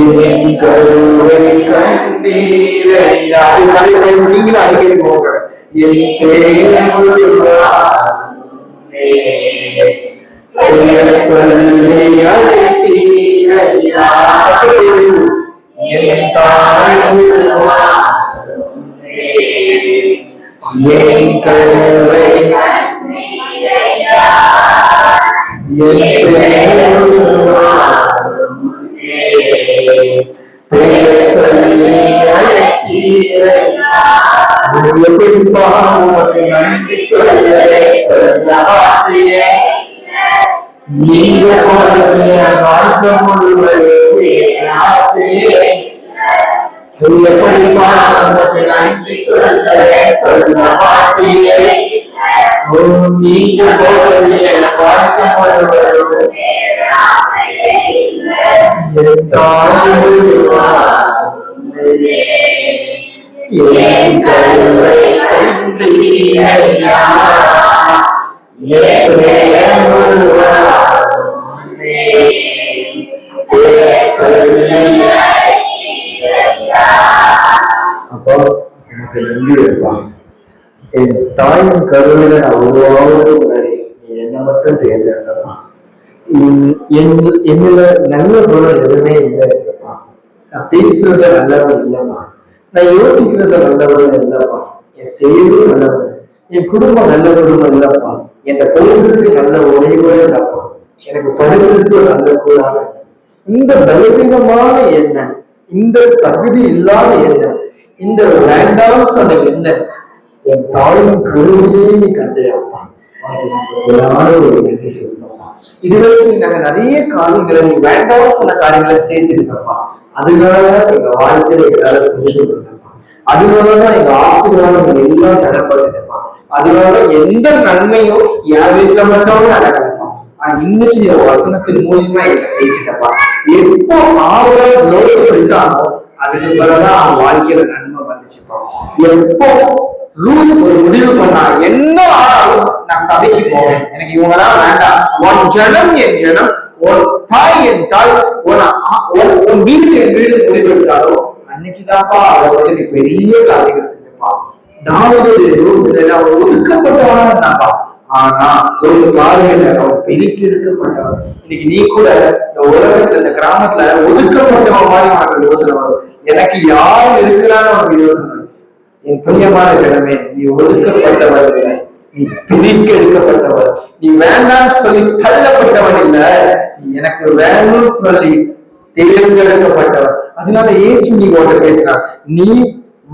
என் கருவை கண்டீரை நீங்களும் அடிக்கடி போக என் சொல்லி அழைத்தீரையா என் தாய் என் கருவை நீங்க வாழ்க்கை முழுவதும் நன்றி சொல்ல மாட்டியே. நீங்க வாழ்க்கை முழுவதும் என் கருவை கண்டீரையா அப்போ எனக்கு நன்றி இருப்பான். என் தாயின் கருவில நான் உருவாவது முன்னாடி நீ என்ன மட்டும் தேர்ந்தெடுத்தப்பா. என்னுல நல்ல குணம் எதுவுமே இல்லை சப்பா. நான் பேசுறத நல்லவன் இல்லப்பா, நான் யோசிக்கிறத நல்லவன் இல்லப்பா, என் செயலும் நல்லவன், என் குடும்பம் நல்ல குடும்பம் இல்லப்பா, என் பொழுதுக்கு நல்ல உழைவுகளே இல்லப்பா, எனக்கு படுக்கிறதுக்கு ஒரு நல்ல கூடாது. இந்த பலவீனமான எண்ணம், இந்த தகுதி இல்லாத எண்ணம், இந்த வேண்டாம் சொன்ன எண்ணம் என் தாயின் கருவிலே நீ கண்டையாப்பா. ஒரு நன்றி சொல்லணும்ப்பா. இதுவரைக்கும் நாங்க நிறைய காரியங்களை நீ வேண்டாம் சொன்ன காரியங்களை சேர்த்திருக்கப்பா. அதனால எங்க வாழ்க்கையில எங்களால புரிந்து கொள்ளப்பா. அதனாலதான் எங்க ஆசீர்வாதம் எல்லாம் நடப்பா. அதனால எந்த நன்மையும் என் வீட்டுல மட்டும் நடக்கலப்பா. ஆனா இன்னைக்கு என் வசனத்தின் மூலியமா எங்க பேசிட்டப்பா. எப்போ ஆவலோடு இருக்கானோ அதுக்கு பிறகுதான் அவன் வாழ்க்கையில நன்மை வந்துச்சுப்பா. எப்போ ரூல் ஒரு முடிவு பண்ணா என்ன ஆனாலும் சபைக்கு போவேன், எனக்கு இவங்கதான் வேண்டாம், உன் ஜனம் என் ஜனம், உன் தாய் என் தாய், உன் வீடு என் வீடு முடிவெடுத்தாலும் அன்னைக்குதான்ப்பா அதை வந்து நீ பெரிய காரியங்கள் செஞ்சப்பா. தாவீதுடைய யோசனையில அவன் ஒதுக்கப்பட்டவனா இருந்தாப்பா. ஆனா ஒரு பார்வையில அவன் பிரிக்கெடுக்கப்பட்டவன். இன்னைக்கு நீ கூட இந்த உலகத்துல இந்த கிராமத்துல ஒதுக்கப்பட்டவன் மாதிரி உனக்கு யோசனை வரும். எனக்கு யார் இருக்கிறான்னு உனக்கு யோசனை வரும். என் பிரியமான ஜனமே, நீ ஒதுக்கப்பட்டவர் இல்லை, நீ பிரிக்கெடுக்கப்பட்டவர். நீ வேண்டாம்னு சொல்லி தள்ளப்பட்டவன் இல்ல, நீ எனக்கு வேணும்னு சொல்லி தேர்ந்தெடுக்கப்பட்டவன். அதனால இயேசு நீ உன்கிட்ட பேசினார், நீ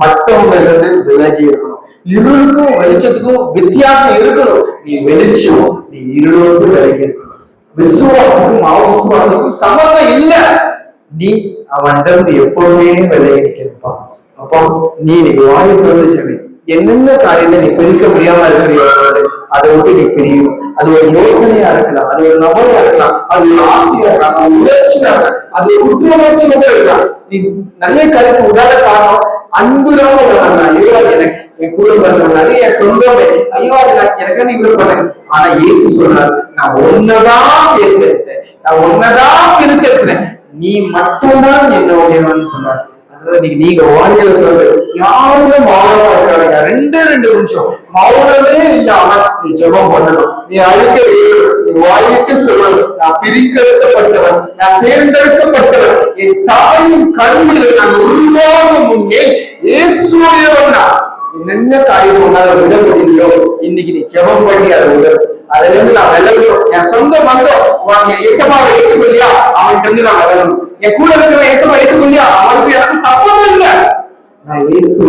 மற்றவங்க இருந்து விலகி இருக்கணும். இருளுக்கும் வெளிச்சத்துக்கும் வித்தியாசம் இருக்கணும். நீ வெளிச்சம், நீ இருளோடு விலகி இருக்கணும். விசுவாசத்துக்கும் அவிசுவாசத்துக்கும் சம்மந்தம் இல்ல. நீ அவன்கிட்ட எப்பவுமே விலகி நிற்கிறப்பா. அப்போ நீ வாயை திறந்து செவி, என்னென்ன காரியத்தை நீ பிரிக்க முடியாம இருக்கிறியோ அதை விட்டு நீ பிரியும். அது ஒரு யோசனையா இருக்கலாம், அது ஒரு நபரா இருக்கலாம், அது ஒரு ஆசையா இருக்கலாம், அது முயற்சியா இருக்கலாம், அது ஒரு குற்றமுயற்சியா இருக்கலாம். நீ நிறைய கருத்து உடாத காரணம் அன்புதான் எனக்கு என் கூட பிறந்தவங்க என் சொந்தமே, ஐயோ அது எனக்கு நீ இவ்வளவு பண்ண. ஆனா இயேசு சொல்றாரு, நான் ஒன்னதான் தேர்ந்தெடுத்தேன், நான் ஒன்னதான் பிரித்தெடுத்தேன், நீ மட்டும்தான் என்னுடையவன் சொன்னார். அதனால நீங்க வாழ்க்கையில சொல்றது யாருமே மௌனமா இருக்காங்க. ரெண்டு நிமிஷம் மௌனமே இல்லாம நீ ஜெபம் பண்ணணும். நீ அழுக்க, நீ வாய்க்கு சொல்லணும், நான் பிரிக்கெடுக்கப்பட்டவன், நான் தேர்ந்தெடுக்கப்பட்டவன், என் தாயின் கருவில நான் உருவாகும் முன்னே இயேசுவையவனா. என்னென்ன காரியம் உன்னால விட முடியலையோ இன்னைக்கு நீ ஜெபம் பண்ணி அதை விட. அதுல இருந்து நான் விலகணும். என் சொந்த பந்தம் எசமாவை ஏற்றுக்கொள்ளியா, அவன்கிட்ட இருந்து நான் விலகணும். என் கூட இருக்கிற எசமா ஏற்றுக்கொள்ளியா, அவனுக்கு எனக்கு சம்பந்தம் இல்லை. நான் இயேசு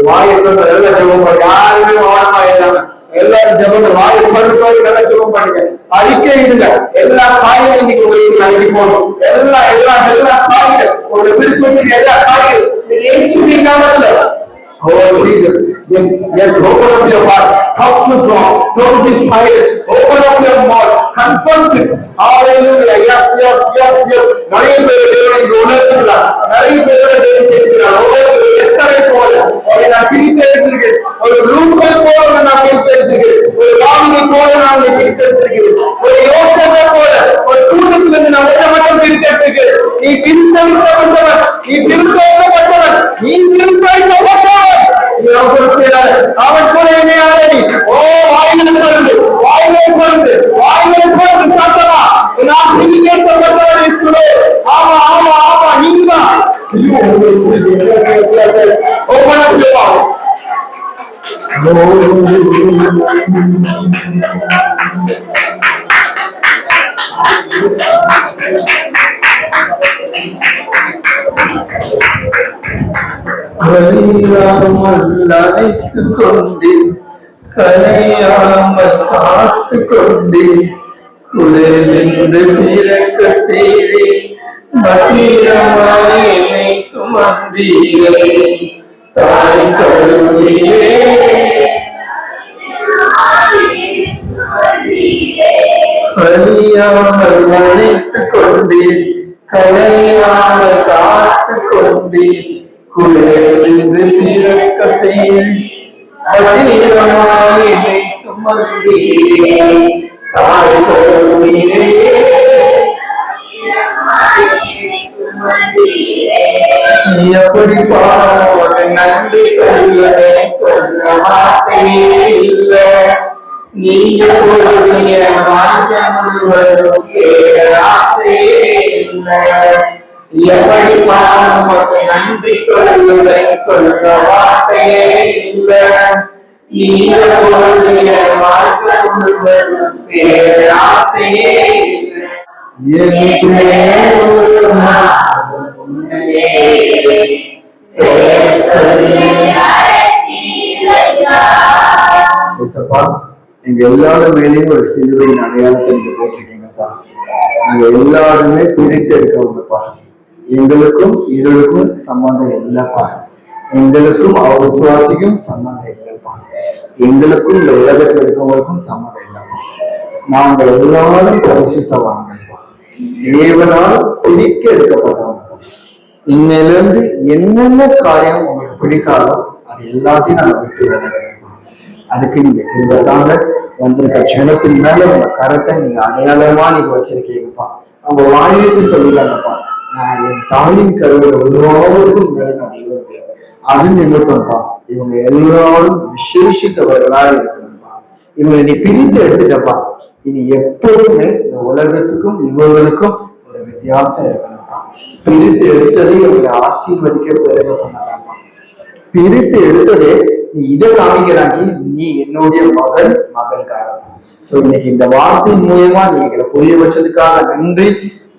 வாயத்தை எல்லா ஜெபம் பண்ணி, யாருமே வாழமா இல்லாம எல்லாரும் ஜெபம் வாயை படுத்தோடு நல்லா ஜெபம் பண்ணுங்க. அறிக்கை இல்ல, எல்லா காய்கறி நீங்க உங்களுக்கு அழைக்கி போகணும். எல்லா எல்லா எல்லா காய்கள் ஒரு பிரிச்சு வச்சிருக்க எல்லா காய்கள் இயேசுவின் நாமத்துல. Oh Jesus, yes, yes, open up your heart, talk to God, don't be silent, open up your mouth, confess it, hallelujah, yes, yes, yes, yes. நிறைய பேர் தேவனை உணர்த்துகிறார், நிறைய பேரோட தேவன் பேசுகிறார். ஒவ்வொரு எஸ்தரை போல நான் பிரித்தெடுத்திருக்கிறேன், ஒரு லூக்கல் போல நான் பிரித்தெடுத்திருக்கிறேன், ஒரு ராமினை போல நான் பிரித்தெடுத்திருக்கிறேன், ஒரு யோசனை போல ஒரு கூட்டத்திலிருந்து நான் மட்டும் பிரித்தெடுத்திருக்கிறேன். நீ பிரித்தெடுக்கப்பட்டவன், நீ பிரித்தெடுக்கப்பட்டவன், நீ பிரித்தெடுக்கப்பட்டவன். அவன் கூட என்னையாளி. ஓ வாயிலை பொருந்து, வாயிலை பொருந்து, வாயிலை பொருந்து சத்தமா நான் பிரிக்கப்பட்டவன் இயேசுவே. ஆமா ஆமா ஆமா, நீங்கதான். Open up your mouth. கலையாமல் அழைத்து கொண்டு, கலையாமல் காத்து கொண்டு, குளிர்ந்து பிறக்க செய்தி மகிழமாயினை சுமந்தீரே, தாய் கருவியே கலையாமல் அழைத்து கொண்டு, கலையாமல் காத்து கொண்டு, குளிர்ந்து பிறக்க செய்தி மகிழமாயினை சுமந்தீரே, தாய் கருவியே. எப்படி பாட நன்றி சொல்ல மாட்டேன் இல்ல, நீங்க முழுவதும் ஆசை இல்லை. எப்படி பாட நன்றி சொல்ல மாட்டேன் இல்ல, நீங்க முழுவதும் ஆசையே இல்லை. எங்க எல்லாரும் மேலேயும் ஒரு சிலுவையின் அடையாளத்தை நீங்க போட்டிருக்கீங்கப்பா. நாங்க எல்லாருமே பிரித்து எடுக்கவுங்கப்பா. எங்களுக்கும் இருளுக்கும் சம்பந்தம் இல்லப்பா, எங்களுக்கும் அவிசுவாசிக்கும் சம்பந்தம் இல்லப்பா, எங்களுக்கும் இந்த உலகத்தில் இருக்கவங்களுக்கும் சம்மதம் இல்லப்பா. நாங்கள் எல்லாரும் பரிசுத்தவான்கள்ப்பா, தேவனால் பிரிக்க எடுக்கப்பட்டவங்க. இன்னிலிருந்து என்னென்ன காரியம் உங்களுக்கு பிடிக்காதோ அது எல்லாத்தையும் நாங்கள் விட்டு விலக. அதுக்கு நீங்க கிருபை தாங்க. வந்திருக்க ஜனத்தின் மேல உங்க கரத்தை நீங்க அடையாளமா நீங்க வச்சிருக்கீங்கப்பா. அவங்க வாயிலுக்கு சொல்லிட்டாங்கப்பா, நான் என் தாயின் கருவை உருவாவதுக்கு முன்னாடி நான் தெய்வம். அது நிமித்தம்ப்பா இவங்க எல்லாரும் விசேஷித்தவர்களா இருக்கணும்ப்பா. இவங்களை நீ பிரித்து எடுத்துட்டப்பா. இனி எப்போதுமே இந்த உலகத்துக்கும் இவர்களுக்கும் ஒரு வித்தியாசம் இருக்கணும்ப்பா. பிரித்து எடுத்ததை இவங்களை ஆசீர்வதிக்க பிறகு பண்ணதாப்பா. பிரித்து எடுத்ததே நீ இதை காமிக்கிறாங்கி, நீ என்னுடைய மகள்காரன். சோ இன்னைக்கு இந்த வார்த்தை மூலமா நீ எங்களை புரிய வச்சதுக்காக நன்றி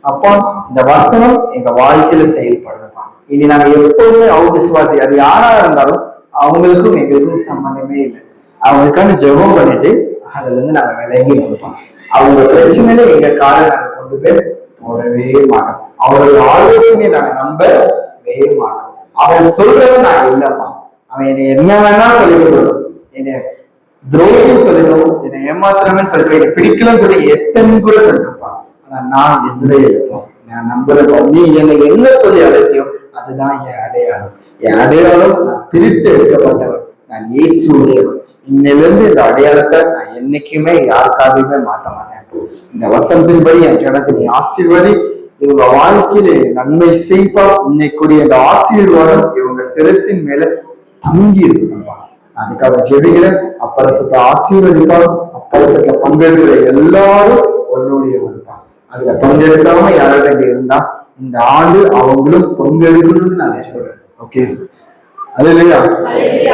அப்பா. இந்த வசனம் எங்க வாழ்க்கையில செயல்படுதுப்பா. இனி நாங்க எப்போதுமே அவங்க விசுவாசி, அது யாரா இருந்தாலும் அவங்களுக்கும் எங்களுக்கும் சம்பந்தமே இல்லை. அவங்களுக்கான ஜெபம் பண்ணிட்டு அதுல இருந்து நாங்க விலகி கொடுப்போம். அவங்க பிரச்சனையில எங்க காலை நாங்க கொண்டு போய் போடவே மாட்டோம். அவருடைய ஆலோசனையை நாங்க நம்பவே மாட்டோம். அவன் சொல்றது நான் இல்லப்பா, அவன் என்னை என்ன வேணா சொல்லிவிடுவோம், என்னை துரோகின்னு சொல்லிடுவோம், என்னை ஏமாத்துறவன்னு சொல்லிடுவோம், என்னை பிடிக்கலன்னு சொல்லி எத்தனை கூட சொல்லிருப்பான். ஆனா நான் இஸ்ரேல் நான் நம்புறப்பா. நீ என்னை என்ன சொல்லி அழைத்தியோ அதுதான் என் அடையாளம். என் அடையாளம் நான் பிரித்து எடுக்கப்பட்டவன், நான் இயேசுடையவன். இன்னிலிருந்து இந்த அடையாளத்தை நான் என்னைக்குமே யாருக்காகவுமே மாற்ற மாட்டேன். இந்த வசனத்தின்படி என் ஜனத்தை நீ ஆசீர்வதி, இவங்க வாழ்க்கையில நன்மை செய்ப்பா. இன்னைக்குரிய இந்த ஆசீர்வாதம் இவங்க சிரசின் மேல தங்கி இருக்கணும்பா. அதுக்காக ஜெபிக்கிறேன். அப்பரசத்தை ஆசீர்வதிப்பா. அப்பரசத்துல பங்கெடுக்கிற எல்லாரும் உன்னுடைய வருப்பா. அதுல பங்கெடுக்காம யார்கிட்ட இருந்தா இந்த ஆண்டு அவங்களும் பங்கெடுக்கணும்னு நான் சொல்றேன். ஓகே, அது இல்லையா?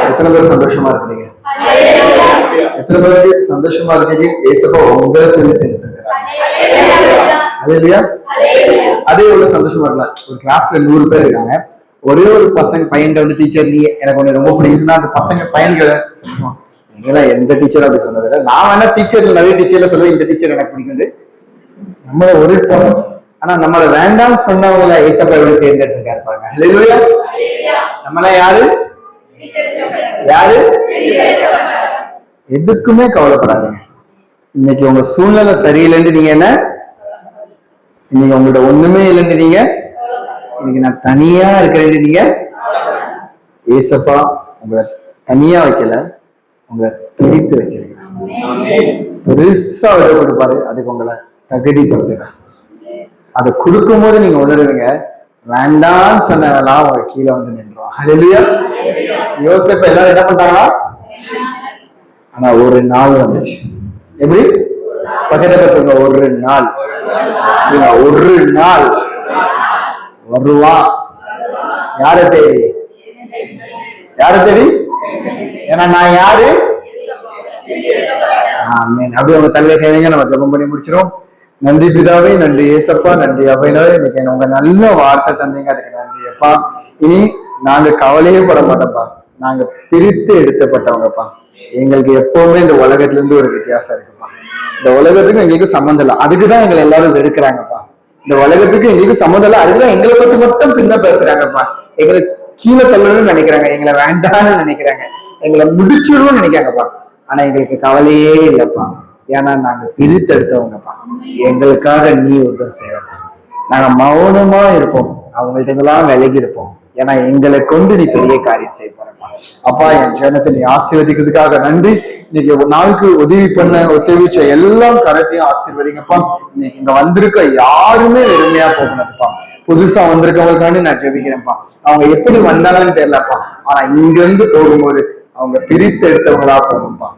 எத்தனை பேர் சந்தோஷமா இருக்கீங்க? எத்தனை பேருக்கு சந்தோஷமா இருக்கீங்க? ஏசப்பா உங்களை தெரிவித்து அது இல்லையா? அதே எவ்வளவு சந்தோஷமா இருக்கலாம். ஒரு கிளாஸ்ல 100 பேர் இருக்காங்க, ஒரே ஒரு பையன்கிட்ட வந்து டீச்சர் நீ எனக்கு ஒண்ணு ரொம்ப பிடிக்குன்னா அந்த பசங்க பையன்களை சந்தோஷமா, நீங்களாம் எந்த டீச்சரும் அப்படி சொன்னதில்லை. நான் வேணா டீச்சர் நிறைய டீச்சர்ல சொல்லுவேன் இந்த டீச்சர் எனக்கு பிடிக்குது, நம்மள ஒரு ஆனா நம்மள வேண்டாம்னு சொன்னவங்கள ஏசப்பா எவ்வளவு தேர்ந்தெடுத்திருக்காரு பாருங்க. இல்லையா? நம்மள யாரு யாரு எதுக்குமே கவலைப்படாதீங்க. இன்னைக்கு உங்க சூழ்நிலை சரியில்லைன்னு நீங்க என்ன, இன்னைக்கு உங்கள்ட்ட ஒண்ணுமே இல்லைன்னு நீங்க, இன்னைக்கு நான் தனியா இருக்கிறேன்னு நீங்க, ஏசப்பா உங்களை தனியா வைக்கல, உங்களை பிரித்து வச்சிருக்கேன். பெருசா விட கொடுப்பாரு, அதுக்கு உங்களை தகுதிப்படுத்துங்க. அதை கொடுக்கும் போது நீங்க உணருவீங்க, வேண்டான்னு சொன்னவெல்லாம் அவங்க கீழே வந்து நின்றுவான். ஹல்லேலூயா. யோசேப்ப எல்லாரும் என்ன பண்றாங்களா? ஆனா ஒரு நாள் வந்துச்சு. எப்படி? பக்கத்துல ஒரு நாள், ஒரு நாள் வருவான். யார தேடி? யார தேடி? ஏன்னா நான் யாரு? அப்படி உங்க தலையை கைவிங்க. நம்ம ஜெபம் பண்ணி முடிச்சிடும். நன்றி பிதாவே, நன்றி ஏசப்பா, நன்றி அவையினாவே. இன்னைக்கு உங்க நல்ல வார்த்தை தந்தீங்க, அதுக்கு நன்றி அப்பா. இனி நாங்க கவலையே பட மாட்டோம்ப்பா. நாங்க பிரித்து எடுத்தப்பட்டவங்கப்பா. எங்களுக்கு எப்பவுமே இந்த உலகத்துல இருந்து ஒரு வித்தியாசம் இருக்குப்பா. இந்த உலகத்துக்கு எங்களுக்கு சம்மந்தம் இல்லை, அதுக்குதான் எங்களை எல்லாரும் வெறுக்கிறாங்கப்பா. இந்த உலகத்துக்கு எங்களுக்கு சம்மந்தம் இல்லை, அதுக்குதான் எங்களை பத்தி மட்டும் பின்ன பேசுறாங்கப்பா. எங்களை கீழே தள்ளணும்னு நினைக்கிறாங்க, எங்களை வேண்டாம்னு நினைக்கிறாங்க, எங்களை முடிச்சிடணும்னு நினைக்கிறாங்கப்பா. ஆனா எங்களுக்கு கவலையே இல்லப்பா. ஏன்னா நாங்க பிரித்தெடுத்தவங்கப்பா. எங்களுக்காக நீ உதவி செய்யணும். நாங்க மௌனமா இருப்போம், அவங்கள்ட்ட இதெல்லாம் விலகி இருப்போம். ஏன்னா எங்களை கொண்டு நீ பெரிய காரியம் செய்ய போறப்பா. அப்பா, என் ஜனத்தை நீ ஆசீர்வதிக்கிறதுக்காக நன்றி. இன்னைக்கு ஒரு நாளுக்கு உதவி பண்ண ஒத்துழைச்ச எல்லாம் கரத்தையும் ஆசீர்வதிங்கப்பா. இன்னைக்கு இங்க வந்திருக்க யாருமே வெறுமையா போகணும்ப்பா. புதுசா வந்திருக்கவங்களுக்காண்டி நான் ஜெபிக்கிறேன்ப்பா. அவங்க எப்படி வந்தாங்கன்னு தெரியலப்பா, ஆனா இங்க இருந்து போகும்போது அவங்க பிரித்து எடுத்தவங்களா போகணும்ப்பா.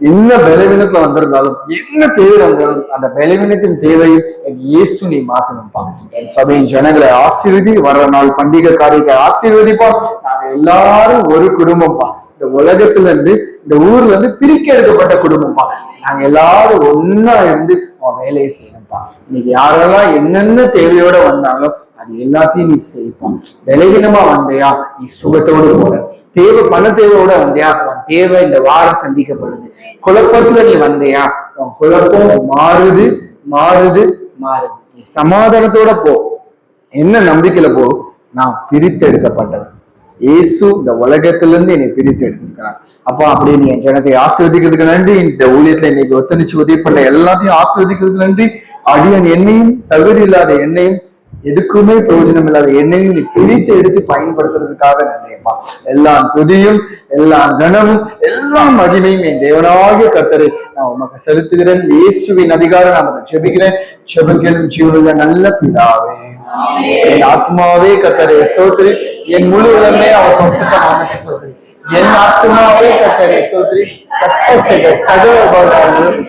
என்ன பலவீனத்துல வந்திருந்தாலும், என்ன தேவை வந்தாலும், அந்த பலவீனத்தின் தேவையை இயேசு நீ மாற்றணும்ப்பா. என் சபையின் ஜனங்களை ஆசீர்வதி, வர்ற நாள் பண்டிகை காரியத்தை ஆசீர்வதிப்பா. நாங்க எல்லாரும் ஒரு குடும்பம்ப்பா. இந்த உலகத்துல இருந்து, இந்த ஊர்ல இருந்து பிரிக்க எடுக்கப்பட்ட குடும்பம்ப்பா. நாங்க எல்லாரும் ஒன்னா இருந்து வேலையை செய்யணும்ப்பா. இன்னைக்கு யாரெல்லாம் என்னென்ன தேவையோட வந்தாலும் அது எல்லாத்தையும் நீ செய்யப்பா. பலவீனமா வந்தையா, நீ சுகத்தோடு போற. தேவை பண தேவையோட வந்தியா, உன் தேவை இந்த வாரம் சந்திக்கப்படுது. குழப்பத்துல நீ வந்தியா, உன் குழப்பம் மாறுது மாறுது மாறுது. நீ சமாதானத்தோட போ, என்ன நம்பிக்கையில போ. நான் பிரித்து எடுக்கப்பட்டவன். இயேசு இந்த உலகத்துல இருந்து என்னை பிரித்து எடுத்திருக்கிறான். அப்பா, அப்படியே நீ என் ஜனத்தை ஆசீர்வதிக்கிறதுக்கு நன்றி. இந்த ஊழியத்துல இன்னைக்கு ஒத்தனிச்சு உதவி பண்ண எல்லாத்தையும் ஆசீர்வதிக்கிறதுக்கு நன்றி. அடியன் என்னையும், தகுதி இல்லாத என்னையும் எதுக்குமே பிரயோஜனம் இல்லாத என்னையும் நீ பிரித்து எடுத்து பயன்படுத்துறதுக்காக நன்றியப்பா. எல்லா துதியும், எல்லா கனமும், எல்லா மகிமையும் என் தேவனாகிய கர்த்தரை நான் உமக்கு செலுத்துகிறேன். இயேசுவின் அதிகாரம் நான் அதை ஜெபிக்கிறேன். ஜெபிக்கணும் ஜீவனுள்ள நல்ல பிதாவே. என் ஆத்மாவே கர்த்தரை ஸ்தோத்திரி, என் முழு உலகமே அவர் பரிசுத்த நாமத்தை ஸ்தோத்திரி. என் ஆத்மாவே கர்த்தரை ஸ்தோத்திரி, கர்த்தர் செய்த சகல உபகாரங்களும்